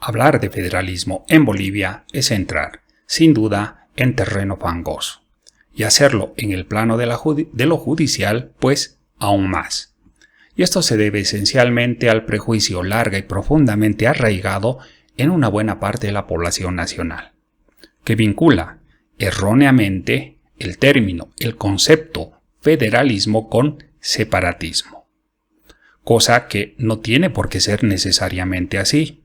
Hablar de federalismo en Bolivia es entrar, sin duda, en terreno fangoso, y hacerlo en el plano de lo judicial, pues, aún más. Y esto se debe esencialmente al prejuicio larga y profundamente arraigado en una buena parte de la población nacional, que vincula erróneamente el concepto federalismo con separatismo, cosa que no tiene por qué ser necesariamente así.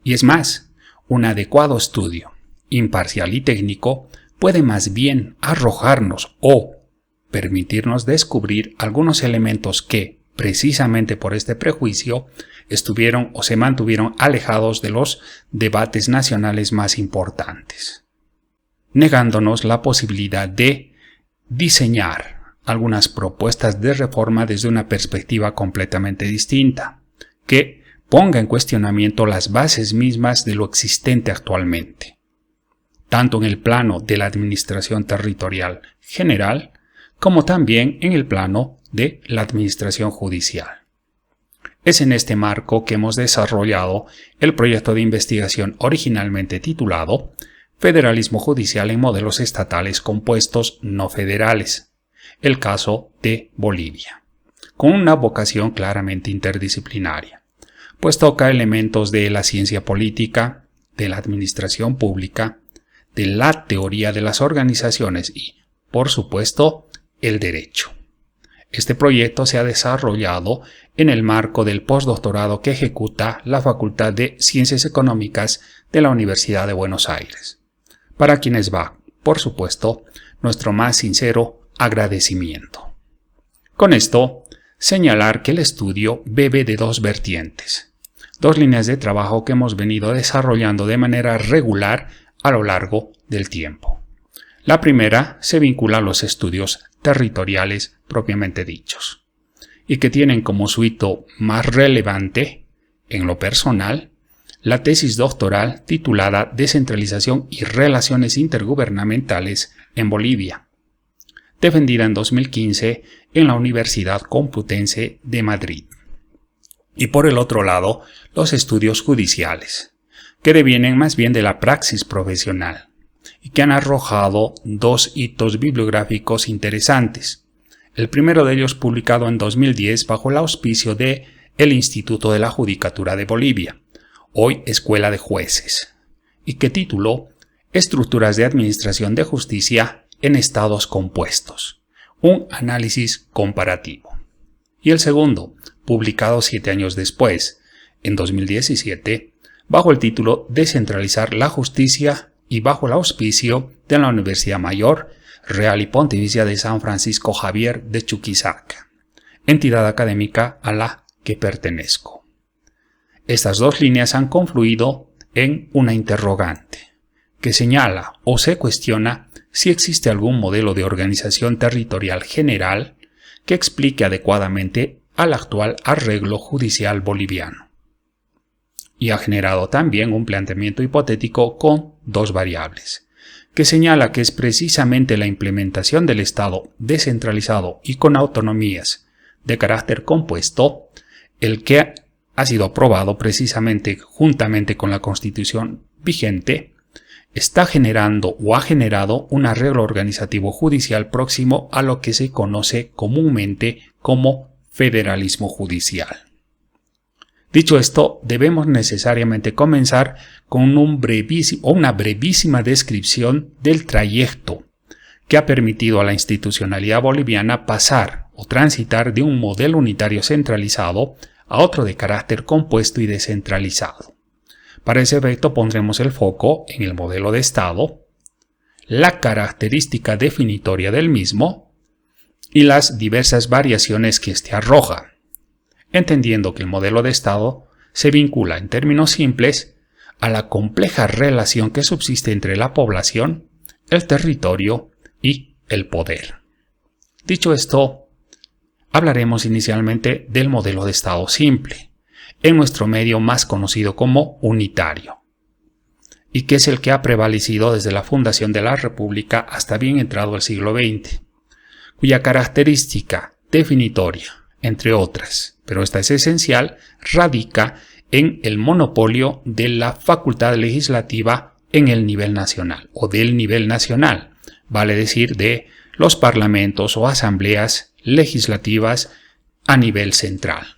Y es más, un adecuado estudio, imparcial y técnico, puede más bien arrojarnos o permitirnos descubrir algunos elementos que, precisamente por este prejuicio, estuvieron o se mantuvieron alejados de los debates nacionales más importantes, negándonos la posibilidad de diseñar algunas propuestas de reforma desde una perspectiva completamente distinta, que ponga en cuestionamiento las bases mismas de lo existente actualmente, tanto en el plano de la administración territorial general, como también en el plano de la administración judicial. Es en este marco que hemos desarrollado el proyecto de investigación originalmente titulado Federalismo Judicial en Modelos Estatales Compuestos No Federales, el caso de Bolivia, con una vocación claramente interdisciplinaria, pues toca elementos de la ciencia política, de la administración pública, de la teoría de las organizaciones y, por supuesto, el derecho. Este proyecto se ha desarrollado en el marco del postdoctorado que ejecuta la Facultad de Ciencias Económicas de la Universidad de Buenos Aires, para quienes va, por supuesto, nuestro más sincero agradecimiento. Con esto, señalar que el estudio bebe de dos vertientes, dos líneas de trabajo que hemos venido desarrollando de manera regular a lo largo del tiempo. La primera se vincula a los estudios territoriales propiamente dichos, y que tienen como su hito más relevante, en lo personal, la tesis doctoral titulada Descentralización y Relaciones Intergubernamentales en Bolivia, defendida en 2015 en la Universidad Complutense de Madrid. Y por el otro lado, los estudios judiciales, que devienen más bien de la praxis profesional y que han arrojado dos hitos bibliográficos interesantes. El primero de ellos publicado en 2010 bajo el auspicio de el Instituto de la Judicatura de Bolivia, hoy Escuela de Jueces, y que tituló Estructuras de Administración de Justicia en Estados Compuestos, un análisis comparativo. Y el segundo, publicado 7 años después, en 2017, bajo el título Descentralizar la Justicia y bajo el auspicio de la Universidad Mayor, Real y Pontificia de San Francisco Javier de Chuquisaca, entidad académica a la que pertenezco. Estas dos líneas han confluido en una interrogante, que señala o se cuestiona si existe algún modelo de organización territorial general que explique adecuadamente al actual arreglo judicial boliviano. Y ha generado también un planteamiento hipotético con dos variables, que señala que es precisamente la implementación del Estado descentralizado y con autonomías de carácter compuesto el que ha sido aprobado precisamente juntamente con la Constitución vigente, está generando o ha generado un arreglo organizativo judicial próximo a lo que se conoce comúnmente como federalismo judicial. Dicho esto, debemos necesariamente comenzar con una brevísima descripción del trayecto que ha permitido a la institucionalidad boliviana pasar o transitar de un modelo unitario centralizado a otro de carácter compuesto y descentralizado. Para ese efecto pondremos el foco en el modelo de Estado, la característica definitoria del mismo y las diversas variaciones que éste arroja, entendiendo que el modelo de Estado se vincula en términos simples a la compleja relación que subsiste entre la población, el territorio y el poder. Dicho esto, hablaremos inicialmente del modelo de Estado simple, en nuestro medio más conocido como unitario, y que es el que ha prevalecido desde la fundación de la República hasta bien entrado el siglo XX, cuya característica definitoria, entre otras, pero esta es esencial, radica en el monopolio de la facultad legislativa en el nivel nacional o del nivel nacional, vale decir de los parlamentos o asambleas legislativas a nivel central.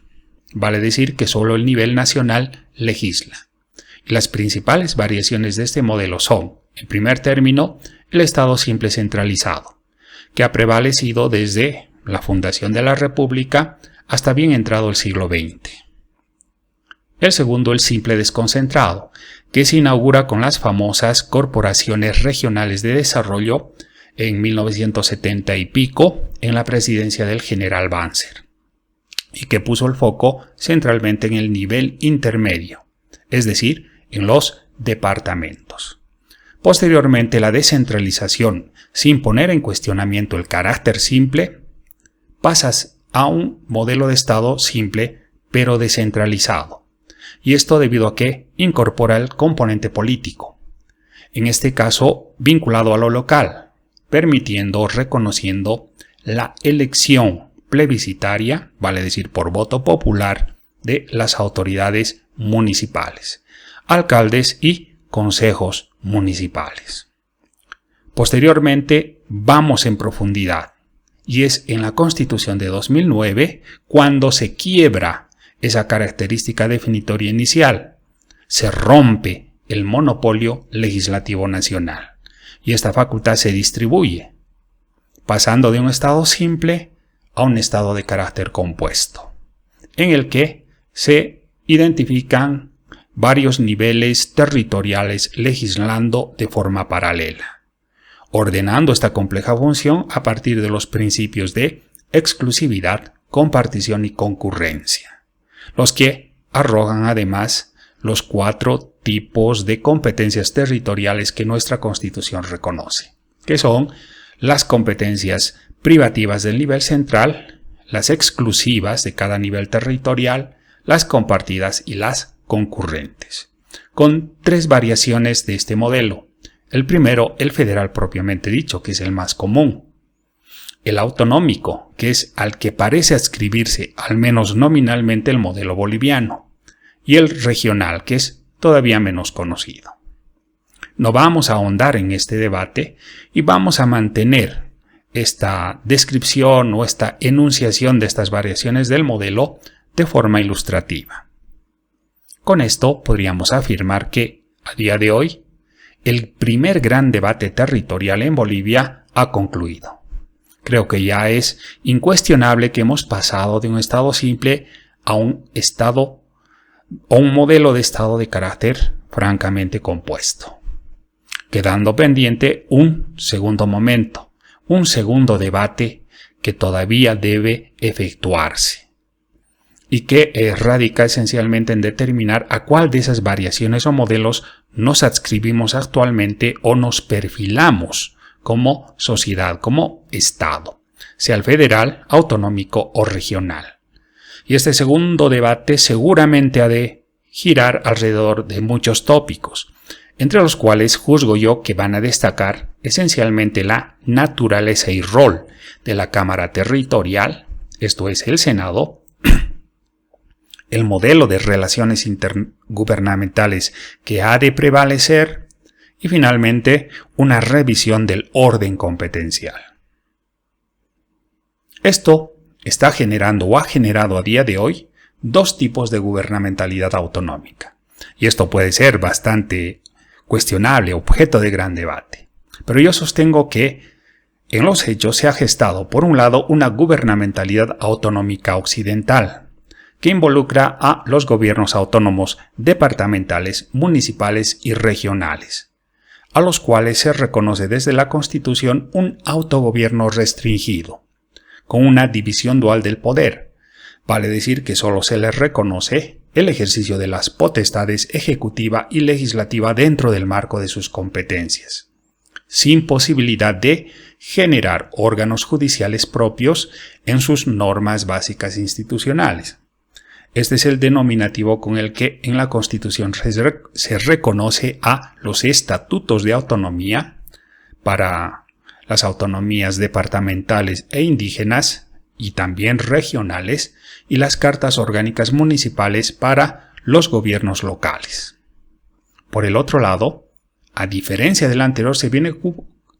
Vale decir que solo el nivel nacional legisla. Y las principales variaciones de este modelo son, en primer término, el Estado simple centralizado, que ha prevalecido desde la fundación de la República hasta bien entrado el siglo XX. El segundo, el simple desconcentrado, que se inaugura con las famosas corporaciones regionales de desarrollo en 1970 y pico en la presidencia del general Banzer, y que puso el foco centralmente en el nivel intermedio, es decir, en los departamentos. Posteriormente, la descentralización, sin poner en cuestionamiento el carácter simple, pasa a un modelo de Estado simple pero descentralizado, y esto debido a que incorpora el componente político, en este caso vinculado a lo local, permitiendo o reconociendo la elección plebiscitaria, vale decir por voto popular, de las autoridades municipales, alcaldes y consejos municipales. Posteriormente vamos en profundidad, y es en la Constitución de 2009 cuando se quiebra esa característica definitoria inicial, se rompe el monopolio legislativo nacional y esta facultad se distribuye, pasando de un estado simple a un estado de carácter compuesto, en el que se identifican varios niveles territoriales legislando de forma paralela, ordenando esta compleja función a partir de los principios de exclusividad, compartición y concurrencia, los que arrogan además los 4 tipos de competencias territoriales que nuestra Constitución reconoce, que son las competencias privativas del nivel central, las exclusivas de cada nivel territorial, las compartidas y las concurrentes, con 3 variaciones de este modelo. El primero, el federal propiamente dicho, que es el más común. El autonómico, que es al que parece adscribirse, al menos nominalmente, el modelo boliviano. Y el regional, que es todavía menos conocido. No vamos a ahondar en este debate y vamos a mantener esta descripción o esta enunciación de estas variaciones del modelo de forma ilustrativa. Con esto podríamos afirmar que, a día de hoy, el primer gran debate territorial en Bolivia ha concluido. Creo que ya es incuestionable que hemos pasado de un estado simple a un estado o un modelo de estado de carácter francamente compuesto, quedando pendiente un segundo momento, un segundo debate que todavía debe efectuarse y que radica esencialmente en determinar a cuál de esas variaciones o modelos nos adscribimos actualmente o nos perfilamos como sociedad, como Estado, sea el federal, autonómico o regional. Y este segundo debate seguramente ha de girar alrededor de muchos tópicos, entre los cuales juzgo yo que van a destacar esencialmente la naturaleza y rol de la Cámara Territorial, esto es el Senado, el modelo de relaciones intergubernamentales que ha de prevalecer y finalmente una revisión del orden competencial. Esto está generando o ha generado a día de hoy 2 tipos de gubernamentalidad autonómica. Y esto puede ser bastante cuestionable, objeto de gran debate. Pero yo sostengo que en los hechos se ha gestado, por un lado, una gubernamentalidad autonómica occidental, que involucra a los gobiernos autónomos departamentales, municipales y regionales, a los cuales se reconoce desde la Constitución un autogobierno restringido, con una división dual del poder, vale decir que solo se les reconoce el ejercicio de las potestades ejecutiva y legislativa dentro del marco de sus competencias, sin posibilidad de generar órganos judiciales propios en sus normas básicas institucionales. Este es el denominativo con el que en la Constitución se reconoce a los estatutos de autonomía para las autonomías departamentales e indígenas y también regionales y las cartas orgánicas municipales para los gobiernos locales. Por el otro lado, a diferencia del anterior, se viene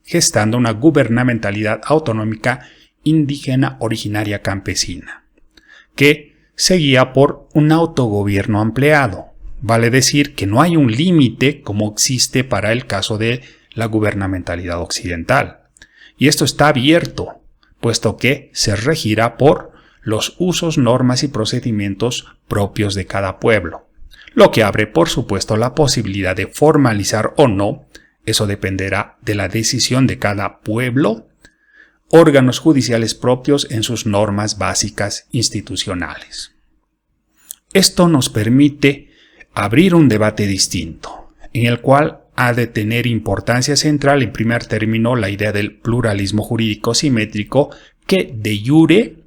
gestando una gubernamentalidad autonómica indígena originaria campesina, que se guía por un autogobierno ampliado. Vale decir que no hay un límite como existe para el caso de la gubernamentalidad occidental. Y esto está abierto, puesto que se regirá por los usos, normas y procedimientos propios de cada pueblo, lo que abre, por supuesto, la posibilidad de formalizar o no, eso dependerá de la decisión de cada pueblo, órganos judiciales propios en sus normas básicas institucionales. Esto nos permite abrir un debate distinto, en el cual ha de tener importancia central, en primer término, la idea del pluralismo jurídico simétrico que de jure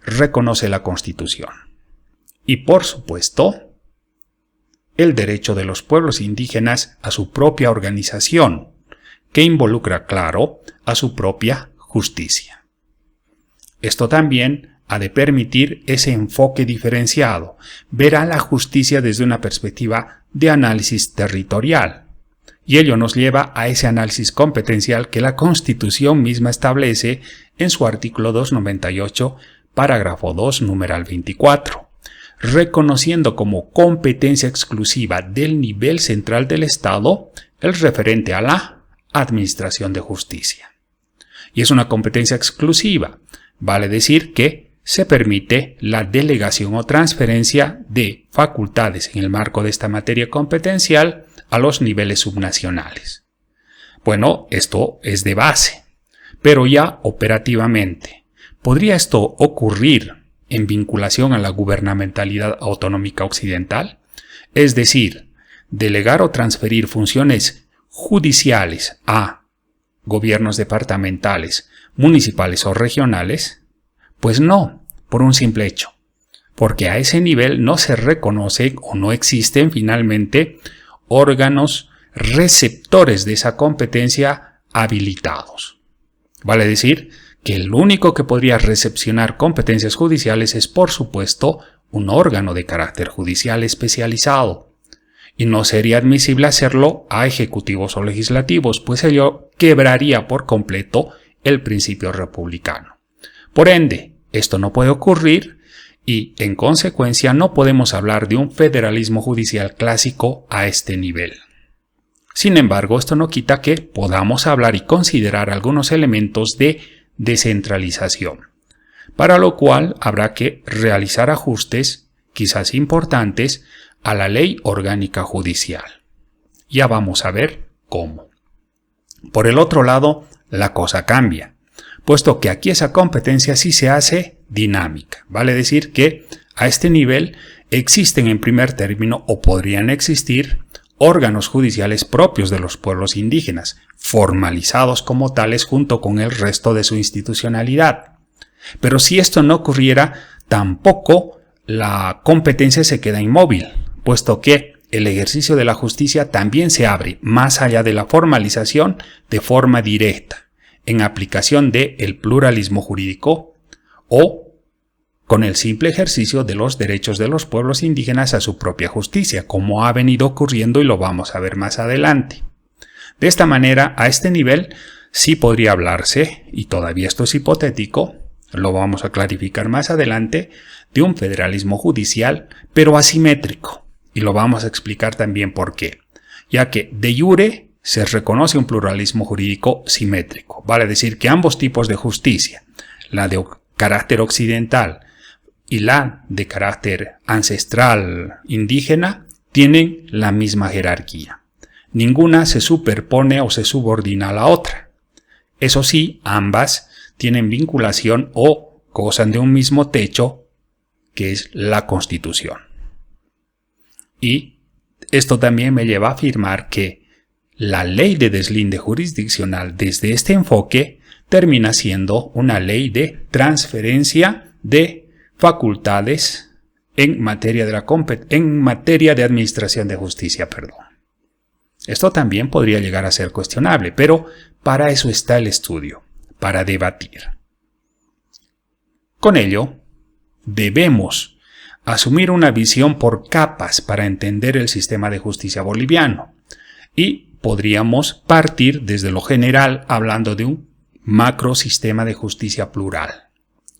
reconoce la Constitución. Y por supuesto, el derecho de los pueblos indígenas a su propia organización, que involucra, claro, a su propia justicia. Esto también ha de permitir ese enfoque diferenciado, ver a la justicia desde una perspectiva de análisis territorial. Y ello nos lleva a ese análisis competencial que la Constitución misma establece en su artículo 298, parágrafo 2, numeral 24, reconociendo como competencia exclusiva del nivel central del Estado el referente a la administración de justicia. Y es una competencia exclusiva, vale decir que se permite la delegación o transferencia de facultades en el marco de esta materia competencial a los niveles subnacionales. Bueno, esto es de base, pero ya operativamente, ¿podría esto ocurrir en vinculación a la gubernamentalidad autonómica occidental? Es decir, delegar o transferir funciones judiciales a gobiernos departamentales, municipales o regionales. Pues no, por un simple hecho, porque a ese nivel no se reconoce o no existen finalmente órganos receptores de esa competencia habilitados. Vale decir que el único que podría recepcionar competencias judiciales es, por supuesto, un órgano de carácter judicial especializado, y no sería admisible hacerlo a ejecutivos o legislativos, pues ello quebraría por completo el principio republicano. Por ende, esto no puede ocurrir y, en consecuencia, no podemos hablar de un federalismo judicial clásico a este nivel. Sin embargo, esto no quita que podamos hablar y considerar algunos elementos de descentralización, para lo cual habrá que realizar ajustes, quizás importantes, a la Ley Orgánica Judicial. Ya vamos a ver cómo. Por el otro lado, la cosa cambia, puesto que aquí esa competencia sí se hace dinámica. Vale decir que a este nivel existen en primer término o podrían existir órganos judiciales propios de los pueblos indígenas, formalizados como tales junto con el resto de su institucionalidad. Pero si esto no ocurriera, tampoco la competencia se queda inmóvil, puesto que el ejercicio de la justicia también se abre más allá de la formalización de forma directa, en aplicación del pluralismo jurídico o con el simple ejercicio de los derechos de los pueblos indígenas a su propia justicia, como ha venido ocurriendo y lo vamos a ver más adelante. De esta manera, a este nivel sí podría hablarse, y todavía esto es hipotético, lo vamos a clarificar más adelante, de un federalismo judicial, pero asimétrico, y lo vamos a explicar también por qué, ya que de jure se reconoce un pluralismo jurídico simétrico, vale decir que ambos tipos de justicia, la de carácter occidental y la de carácter ancestral indígena, tienen la misma jerarquía. Ninguna se superpone o se subordina a la otra. Eso sí, ambas tienen vinculación o gozan de un mismo techo, que es la Constitución. Y esto también me lleva a afirmar que la ley de deslinde jurisdiccional desde este enfoque termina siendo una ley de transferencia de facultades en materia de administración de justicia. Esto también podría llegar a ser cuestionable, pero para eso está el estudio, para debatir. Con ello, debemos asumir una visión por capas para entender el sistema de justicia boliviano. Y podríamos partir desde lo general hablando de un macrosistema de justicia plural,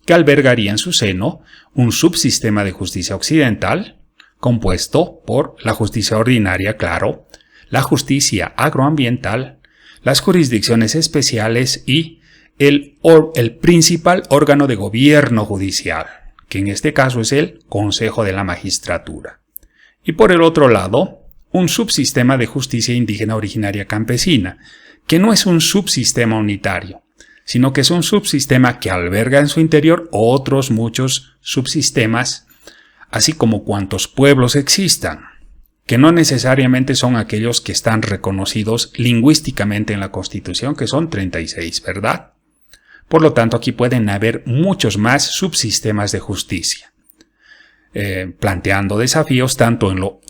que albergaría en su seno un subsistema de justicia occidental, compuesto por la justicia ordinaria, claro, la justicia agroambiental, las jurisdicciones especiales y el principal órgano de gobierno judicial, que en este caso es el Consejo de la Magistratura. Y por el otro lado, un subsistema de justicia indígena originaria campesina, que no es un subsistema unitario, sino que es un subsistema que alberga en su interior otros muchos subsistemas, así como cuantos pueblos existan, que no necesariamente son aquellos que están reconocidos lingüísticamente en la Constitución, que son 36, ¿verdad? Por lo tanto, aquí pueden haber muchos más subsistemas de justicia, planteando desafíos tanto en lo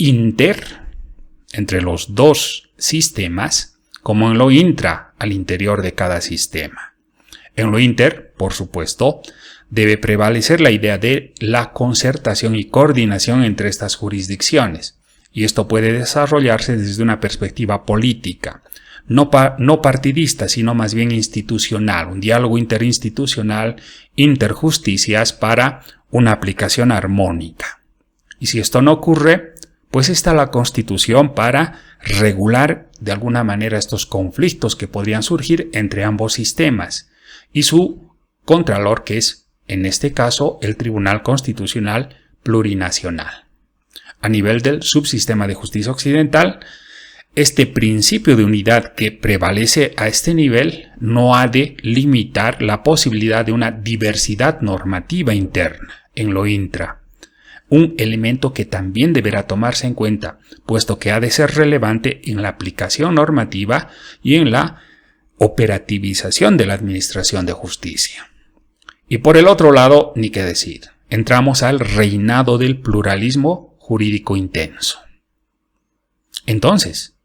entre los dos sistemas, como en lo intra, al interior de cada sistema. En lo inter, por supuesto, debe prevalecer la idea de la concertación y coordinación entre estas jurisdicciones, y esto puede desarrollarse desde una perspectiva política, no partidista, sino más bien institucional, un diálogo interinstitucional, interjusticias para una aplicación armónica. Y si esto no ocurre, pues está la Constitución para regular de alguna manera estos conflictos que podrían surgir entre ambos sistemas, y su contralor, que es en este caso el Tribunal Constitucional Plurinacional. A nivel del subsistema de justicia occidental, este principio de unidad que prevalece a este nivel no ha de limitar la posibilidad de una diversidad normativa interna en lo intra, un elemento que también deberá tomarse en cuenta, puesto que ha de ser relevante en la aplicación normativa y en la operativización de la administración de justicia. Y por el otro lado, ni qué decir, entramos al reinado del pluralismo jurídico intenso. Entonces,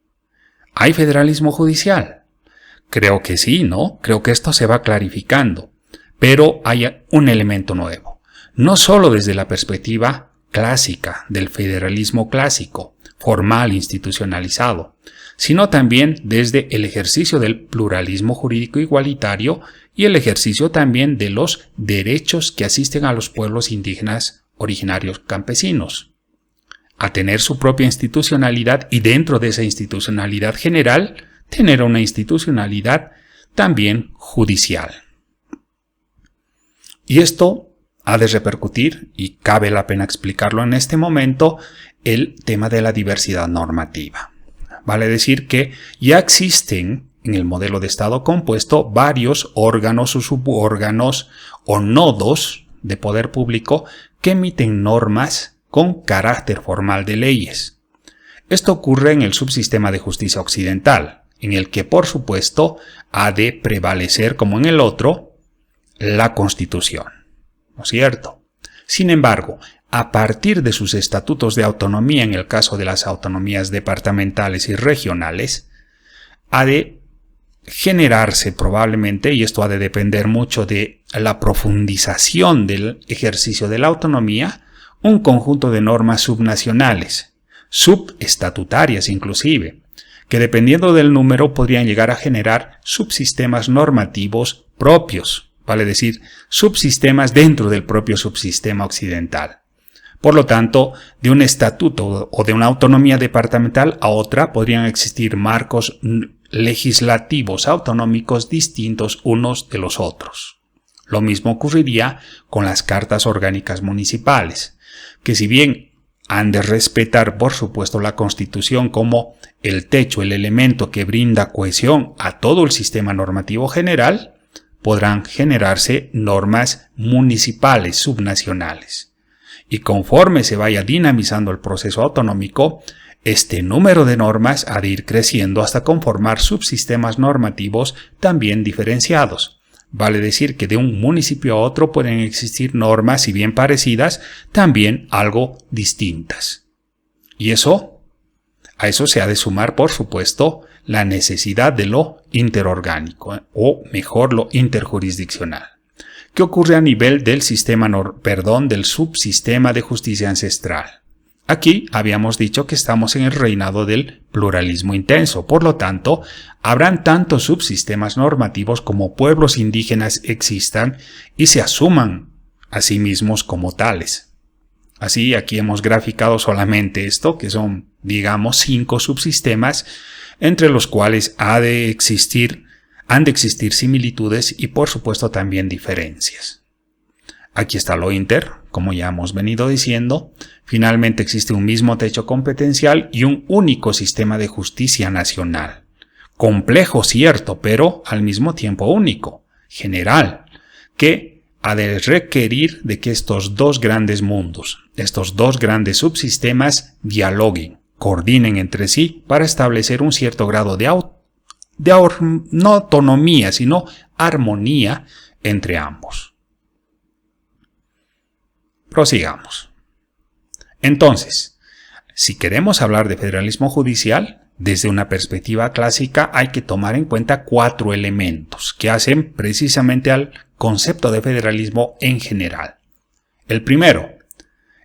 ¿hay federalismo judicial? Creo que sí, ¿no? Creo que esto se va clarificando, pero hay un elemento nuevo, no solo desde la perspectiva clásica del federalismo clásico, formal, institucionalizado, sino también desde el ejercicio del pluralismo jurídico igualitario y el ejercicio también de los derechos que asisten a los pueblos indígenas originarios campesinos, a tener su propia institucionalidad y dentro de esa institucionalidad general, tener una institucionalidad también judicial. Y esto ha de repercutir, y cabe la pena explicarlo en este momento, el tema de la diversidad normativa. Vale decir que ya existen en el modelo de Estado compuesto varios órganos o subórganos o nodos de poder público que emiten normas con carácter formal de leyes. Esto ocurre en el subsistema de justicia occidental, en el que por supuesto ha de prevalecer, como en el otro, la Constitución, ¿no es cierto? Sin embargo, a partir de sus estatutos de autonomía en el caso de las autonomías departamentales y regionales, ha de generarse probablemente, y esto ha de depender mucho de la profundización del ejercicio de la autonomía, un conjunto de normas subnacionales, subestatutarias inclusive, que dependiendo del número podrían llegar a generar subsistemas normativos propios, vale decir, subsistemas dentro del propio subsistema occidental. Por lo tanto, de un estatuto o de una autonomía departamental a otra podrían existir marcos legislativos autonómicos distintos unos de los otros. Lo mismo ocurriría con las cartas orgánicas municipales, que si bien han de respetar, por supuesto, la Constitución como el techo, el elemento que brinda cohesión a todo el sistema normativo general, podrán generarse normas municipales subnacionales. Y conforme se vaya dinamizando el proceso autonómico, este número de normas ha de ir creciendo hasta conformar subsistemas normativos también diferenciados. Vale decir que de un municipio a otro pueden existir normas, si bien parecidas, también algo distintas. Y a eso se ha de sumar, por supuesto, la necesidad de lo interorgánico, o mejor, lo interjurisdiccional, ¿Qué ocurre a nivel del del subsistema de justicia ancestral? Aquí habíamos dicho que estamos en el reinado del pluralismo intenso, por lo tanto, habrán tantos subsistemas normativos como pueblos indígenas existan y se asuman a sí mismos como tales. Así, aquí hemos graficado solamente esto, que son, digamos, 5 subsistemas, entre los cuales han de existir similitudes y, por supuesto, también diferencias. Aquí está lo inter, como ya hemos venido diciendo. Finalmente existe un mismo techo competencial y un único sistema de justicia nacional. Complejo, cierto, pero al mismo tiempo único, general, que ha de requerir de que estos dos grandes mundos, estos dos grandes subsistemas dialoguen, coordinen entre sí para establecer un cierto grado no autonomía, sino armonía entre ambos. Prosigamos. Entonces, si queremos hablar de federalismo judicial, desde una perspectiva clásica hay que tomar en cuenta 4 elementos que hacen precisamente al concepto de federalismo en general. El primero,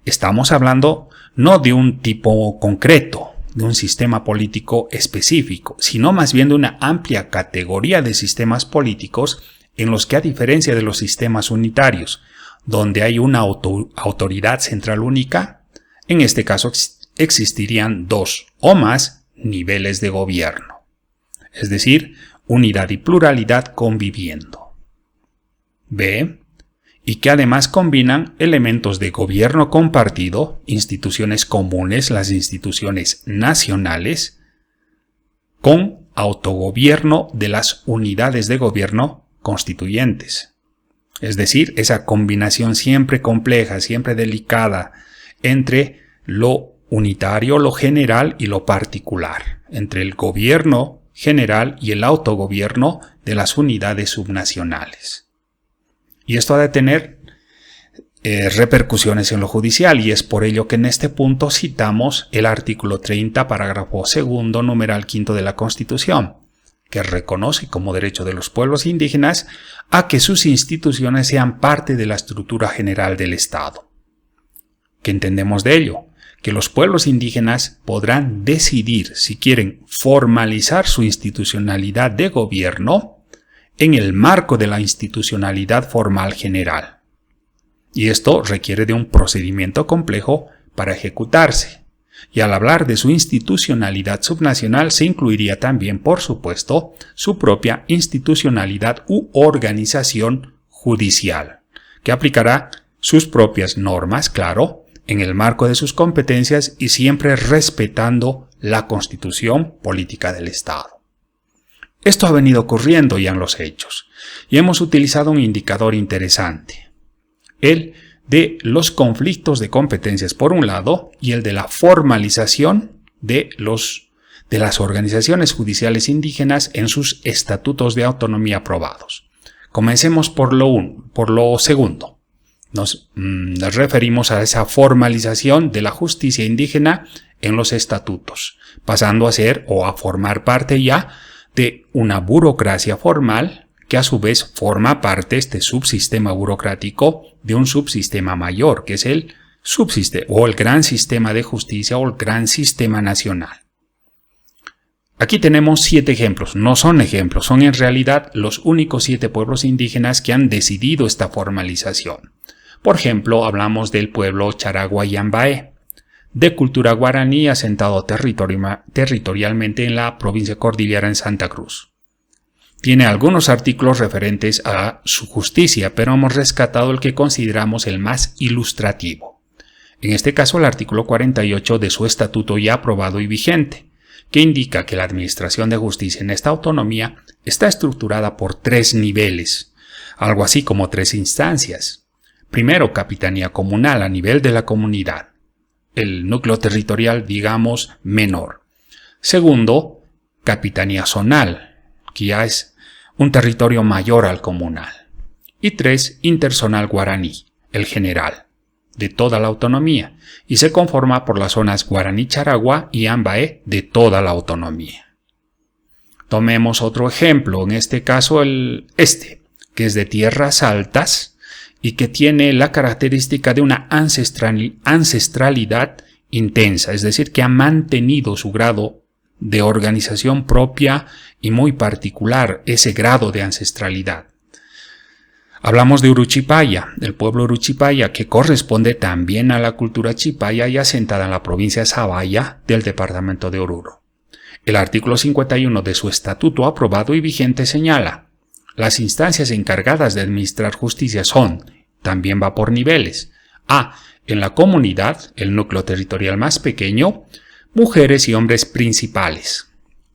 estamos hablando no de un tipo concreto, de un sistema político específico, sino más bien de una amplia categoría de sistemas políticos en los que, a diferencia de los sistemas unitarios, donde hay una autoridad central única, en este caso existirían 2 o más niveles de gobierno, es decir, unidad y pluralidad conviviendo. B. Y que además combinan elementos de gobierno compartido, instituciones comunes, las instituciones nacionales, con autogobierno de las unidades de gobierno constituyentes. Es decir, esa combinación siempre compleja, siempre delicada, entre lo unitario, lo general y lo particular, entre el gobierno general y el autogobierno de las unidades subnacionales. Y esto ha de tener repercusiones en lo judicial, y es por ello que en este punto citamos el artículo 30, parágrafo 2, numeral 5 de la Constitución, que reconoce como derecho de los pueblos indígenas a que sus instituciones sean parte de la estructura general del Estado. ¿Qué entendemos de ello? Que los pueblos indígenas podrán decidir si quieren formalizar su institucionalidad de gobierno en el marco de la institucionalidad formal general. Y esto requiere de un procedimiento complejo para ejecutarse. Y al hablar de su institucionalidad subnacional se incluiría también, por supuesto, su propia institucionalidad u organización judicial, que aplicará sus propias normas, claro, en el marco de sus competencias y siempre respetando la Constitución política del Estado. Esto ha venido ocurriendo ya en los hechos, y hemos utilizado un indicador interesante, el de los conflictos de competencias por un lado y el de la formalización de las organizaciones judiciales indígenas en sus estatutos de autonomía aprobados. Comencemos por lo segundo. Nos referimos a esa formalización de la justicia indígena en los estatutos, pasando a ser o a formar parte ya de una burocracia formal que a su vez forma parte, este subsistema burocrático, de un subsistema mayor, que es el subsistema o el gran sistema de justicia o el gran sistema nacional. Aquí tenemos 7 ejemplos, no son ejemplos, son en realidad los únicos 7 pueblos indígenas que han decidido esta formalización. Por ejemplo, hablamos del pueblo Charagua y Ambaé, de cultura guaraní asentado territorialmente en la provincia cordillera en Santa Cruz. Tiene algunos artículos referentes a su justicia, pero hemos rescatado el que consideramos el más ilustrativo. En este caso, el artículo 48 de su estatuto ya aprobado y vigente, que indica que la administración de justicia en esta autonomía está estructurada por 3 niveles, algo así como 3 instancias. Primero, capitanía comunal a nivel de la comunidad, el núcleo territorial, digamos, menor. Segundo, capitanía zonal, que ya es un territorio mayor al comunal. Y 3, interzonal guaraní, el general, de toda la autonomía, y se conforma por las zonas Guaraní-Charagua y Ambaé de toda la autonomía. Tomemos otro ejemplo, en este caso que es de tierras altas, y que tiene la característica de una ancestralidad intensa, es decir, que ha mantenido su grado de organización propia y muy particular, ese grado de ancestralidad. Hablamos de Uruchipaya, del pueblo Uruchipaya, que corresponde también a la cultura chipaya y asentada en la provincia de Sabaya del departamento de Oruro. El artículo 51 de su estatuto aprobado y vigente señala: las instancias encargadas de administrar justicia son, también va por niveles, a. en la comunidad, el núcleo territorial más pequeño, mujeres y hombres principales,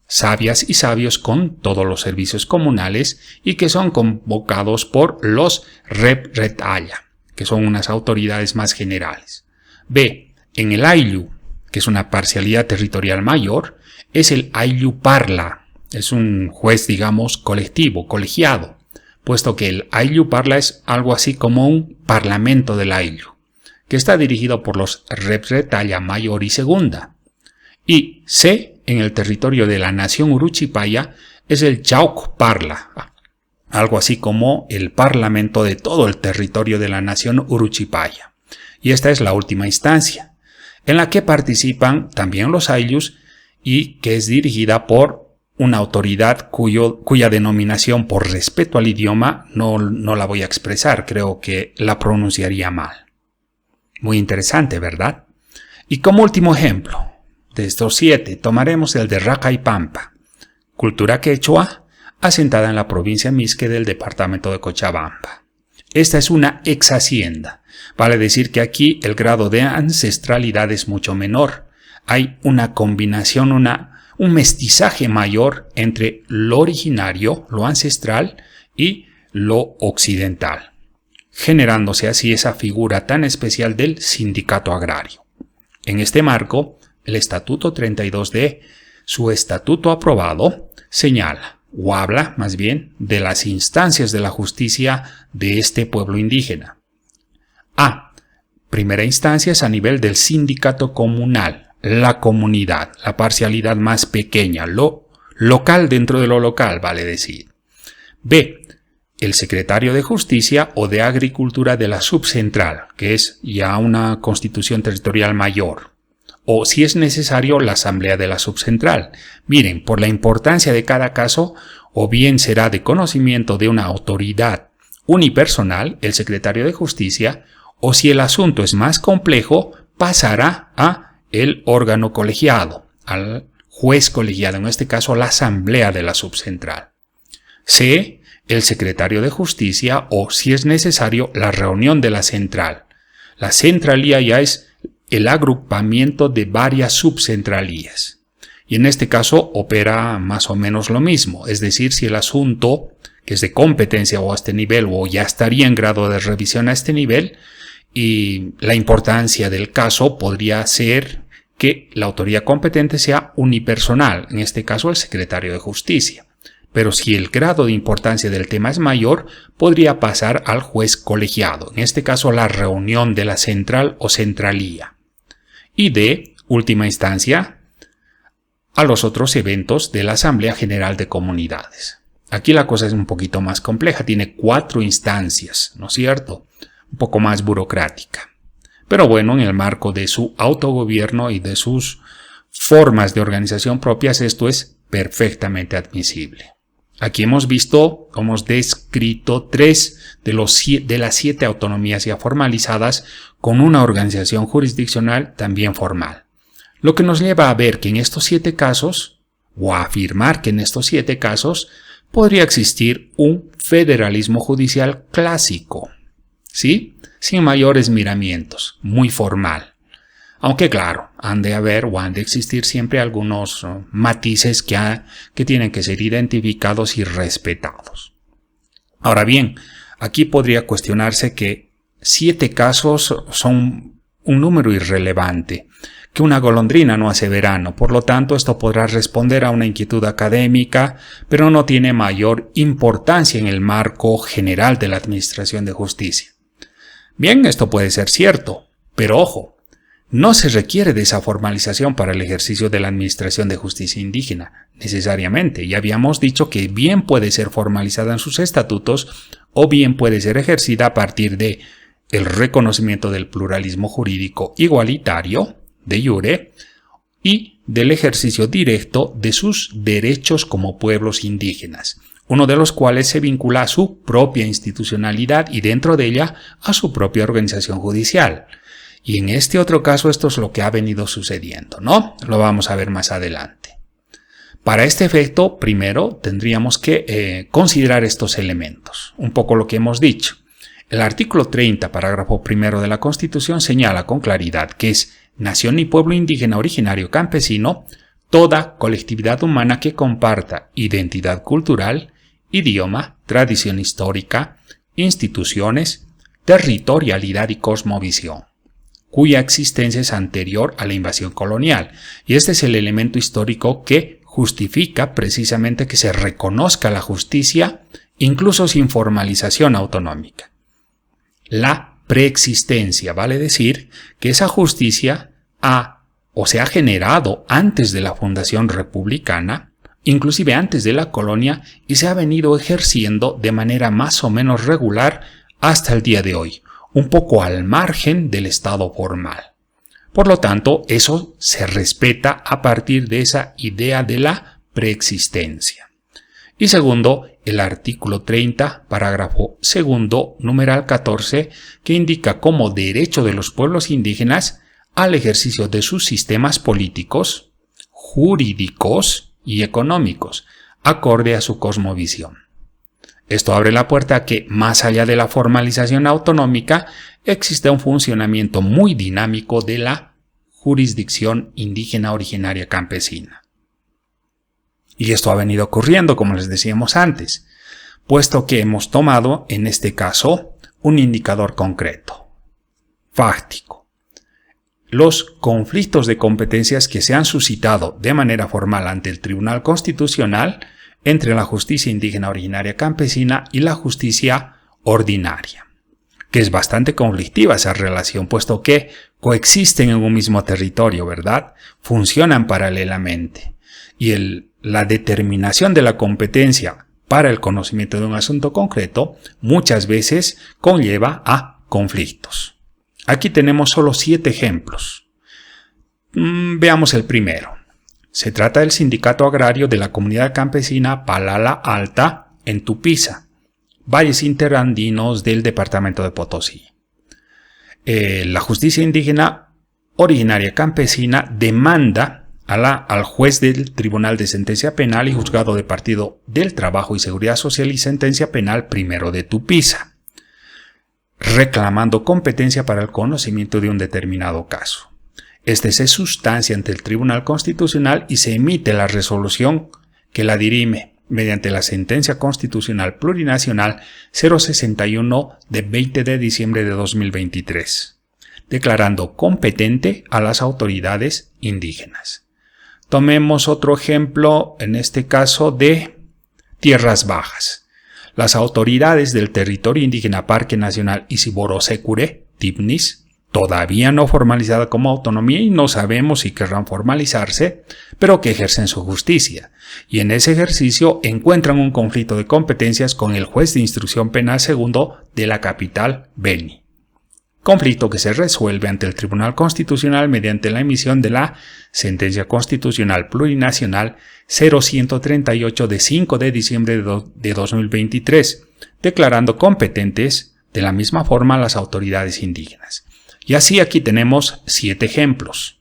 sabias y sabios con todos los servicios comunales y que son convocados por los Rep Retalla, que son unas autoridades más generales. B. En el Ayllu, que es una parcialidad territorial mayor, es el Ayllu Parla, es un juez, digamos, colectivo, colegiado, puesto que el Ayllu Parla es algo así como un parlamento del Ayllu, que está dirigido por los Rep Retalla mayor y segunda. Y C, en el territorio de la nación Uruchipaya, es el Chauc Parla, algo así como el parlamento de todo el territorio de la nación Uruchipaya. Y esta es la última instancia, en la que participan también los Ayllus y que es dirigida por una autoridad cuya denominación, por respeto al idioma, no la voy a expresar, creo que la pronunciaría mal. Muy interesante, ¿verdad? Y como último ejemplo, de estos 7, tomaremos el de Racaypampa, cultura quechua, asentada en la provincia Misque del departamento de Cochabamba. Esta es una ex hacienda, vale decir que aquí el grado de ancestralidad es mucho menor. Hay una combinación, un mestizaje mayor entre lo originario, lo ancestral y lo occidental, generándose así esa figura tan especial del sindicato agrario. En este marco, el Estatuto 32 de su estatuto aprobado señala, o habla más bien, de las instancias de la justicia de este pueblo indígena. A. Primera instancia es a nivel del sindicato comunal, la comunidad, la parcialidad más pequeña, lo local dentro de lo local, vale decir. B. El secretario de Justicia o de Agricultura de la subcentral, que es ya una constitución territorial mayor. O, si es necesario, la asamblea de la subcentral. Miren, por la importancia de cada caso, o bien será de conocimiento de una autoridad unipersonal, el secretario de Justicia, o si el asunto es más complejo, pasará a el órgano colegiado, al juez colegiado, en este caso la asamblea de la subcentral. C. El secretario de Justicia o, si es necesario, la reunión de la central. La centralía ya es el agrupamiento de varias subcentralías. Y en este caso opera más o menos lo mismo, es decir, si el asunto, que es de competencia o a este nivel, o ya estaría en grado de revisión a este nivel, y la importancia del caso podría ser que la autoridad competente sea unipersonal, en este caso el secretario de Justicia. Pero si el grado de importancia del tema es mayor, podría pasar al juez colegiado, en este caso la reunión de la central o centralía. Y de última instancia, a los otros eventos de la Asamblea General de Comunidades. Aquí la cosa es un poquito más compleja, tiene 4 instancias, ¿no es cierto? Un poco más burocrática. Pero bueno, en el marco de su autogobierno y de sus formas de organización propias, esto es perfectamente admisible. Aquí hemos descrito 3 de las 7 autonomías ya formalizadas con una organización jurisdiccional también formal. Lo que nos lleva a ver que en estos 7 casos, o a afirmar que en estos 7 casos, podría existir un federalismo judicial clásico, ¿sí? Sin mayores miramientos, muy formal. Aunque claro, han de haber o han de existir siempre algunos matices que tienen que ser identificados y respetados. Ahora bien, aquí podría cuestionarse que 7 casos son un número irrelevante, que una golondrina no hace verano, por lo tanto esto podrá responder a una inquietud académica, pero no tiene mayor importancia en el marco general de la administración de justicia. Bien, esto puede ser cierto, pero ojo, no se requiere de esa formalización para el ejercicio de la administración de justicia indígena, necesariamente. Ya habíamos dicho que bien puede ser formalizada en sus estatutos o bien puede ser ejercida a partir de el reconocimiento del pluralismo jurídico igualitario, de jure, y del ejercicio directo de sus derechos como pueblos indígenas, uno de los cuales se vincula a su propia institucionalidad y dentro de ella a su propia organización judicial. Y en este otro caso esto es lo que ha venido sucediendo, ¿no? Lo vamos a ver más adelante. Para este efecto, primero tendríamos que considerar estos elementos, un poco lo que hemos dicho. El artículo 30, parágrafo primero de la Constitución señala con claridad que es nación y pueblo indígena originario campesino toda colectividad humana que comparta identidad cultural, idioma, tradición histórica, instituciones, territorialidad y cosmovisión, cuya existencia es anterior a la invasión colonial. Y este es el elemento histórico que justifica precisamente que se reconozca la justicia, incluso sin formalización autonómica. La preexistencia vale decir que esa justicia se ha generado antes de la fundación republicana, inclusive antes de la colonia, y se ha venido ejerciendo de manera más o menos regular hasta el día de hoy, un poco al margen del Estado formal. Por lo tanto, eso se respeta a partir de esa idea de la preexistencia. Y segundo, el artículo 30, parágrafo segundo, numeral 14, que indica como derecho de los pueblos indígenas al ejercicio de sus sistemas políticos, jurídicos y económicos, acorde a su cosmovisión. Esto abre la puerta a que, más allá de la formalización autonómica, existe un funcionamiento muy dinámico de la jurisdicción indígena originaria campesina. Y esto ha venido ocurriendo, como les decíamos antes, puesto que hemos tomado, en este caso, un indicador concreto, fáctico. Los conflictos de competencias que se han suscitado de manera formal ante el Tribunal Constitucional entre la justicia indígena originaria campesina y la justicia ordinaria, que es bastante conflictiva esa relación, puesto que coexisten en un mismo territorio, ¿verdad? Funcionan paralelamente. Y la determinación de la competencia para el conocimiento de un asunto concreto muchas veces conlleva a conflictos. Aquí tenemos solo 7 ejemplos. Veamos el primero. Se trata del Sindicato Agrario de la Comunidad Campesina Palala Alta en Tupiza, valles interandinos del departamento de Potosí. La justicia indígena originaria campesina demanda al juez del Tribunal de Sentencia Penal y Juzgado de Partido del Trabajo y Seguridad Social y Sentencia Penal primero de Tupiza, reclamando competencia para el conocimiento de un determinado caso. Este se sustancia ante el Tribunal Constitucional y se emite la resolución que la dirime mediante la Sentencia Constitucional Plurinacional 061 de 20 de diciembre de 2023, declarando competente a las autoridades indígenas. Tomemos otro ejemplo, en este caso de Tierras Bajas. Las autoridades del territorio indígena Parque Nacional Isiboro-Secure, TIPNIS, todavía no formalizada como autonomía y no sabemos si querrán formalizarse, pero que ejercen su justicia. Y en ese ejercicio encuentran un conflicto de competencias con el juez de instrucción penal segundo de la capital, Beni. Conflicto que se resuelve ante el Tribunal Constitucional mediante la emisión de la Sentencia Constitucional Plurinacional 0138 de 5 de diciembre de 2023, declarando competentes de la misma forma a las autoridades indígenas. Y así aquí tenemos 7 ejemplos.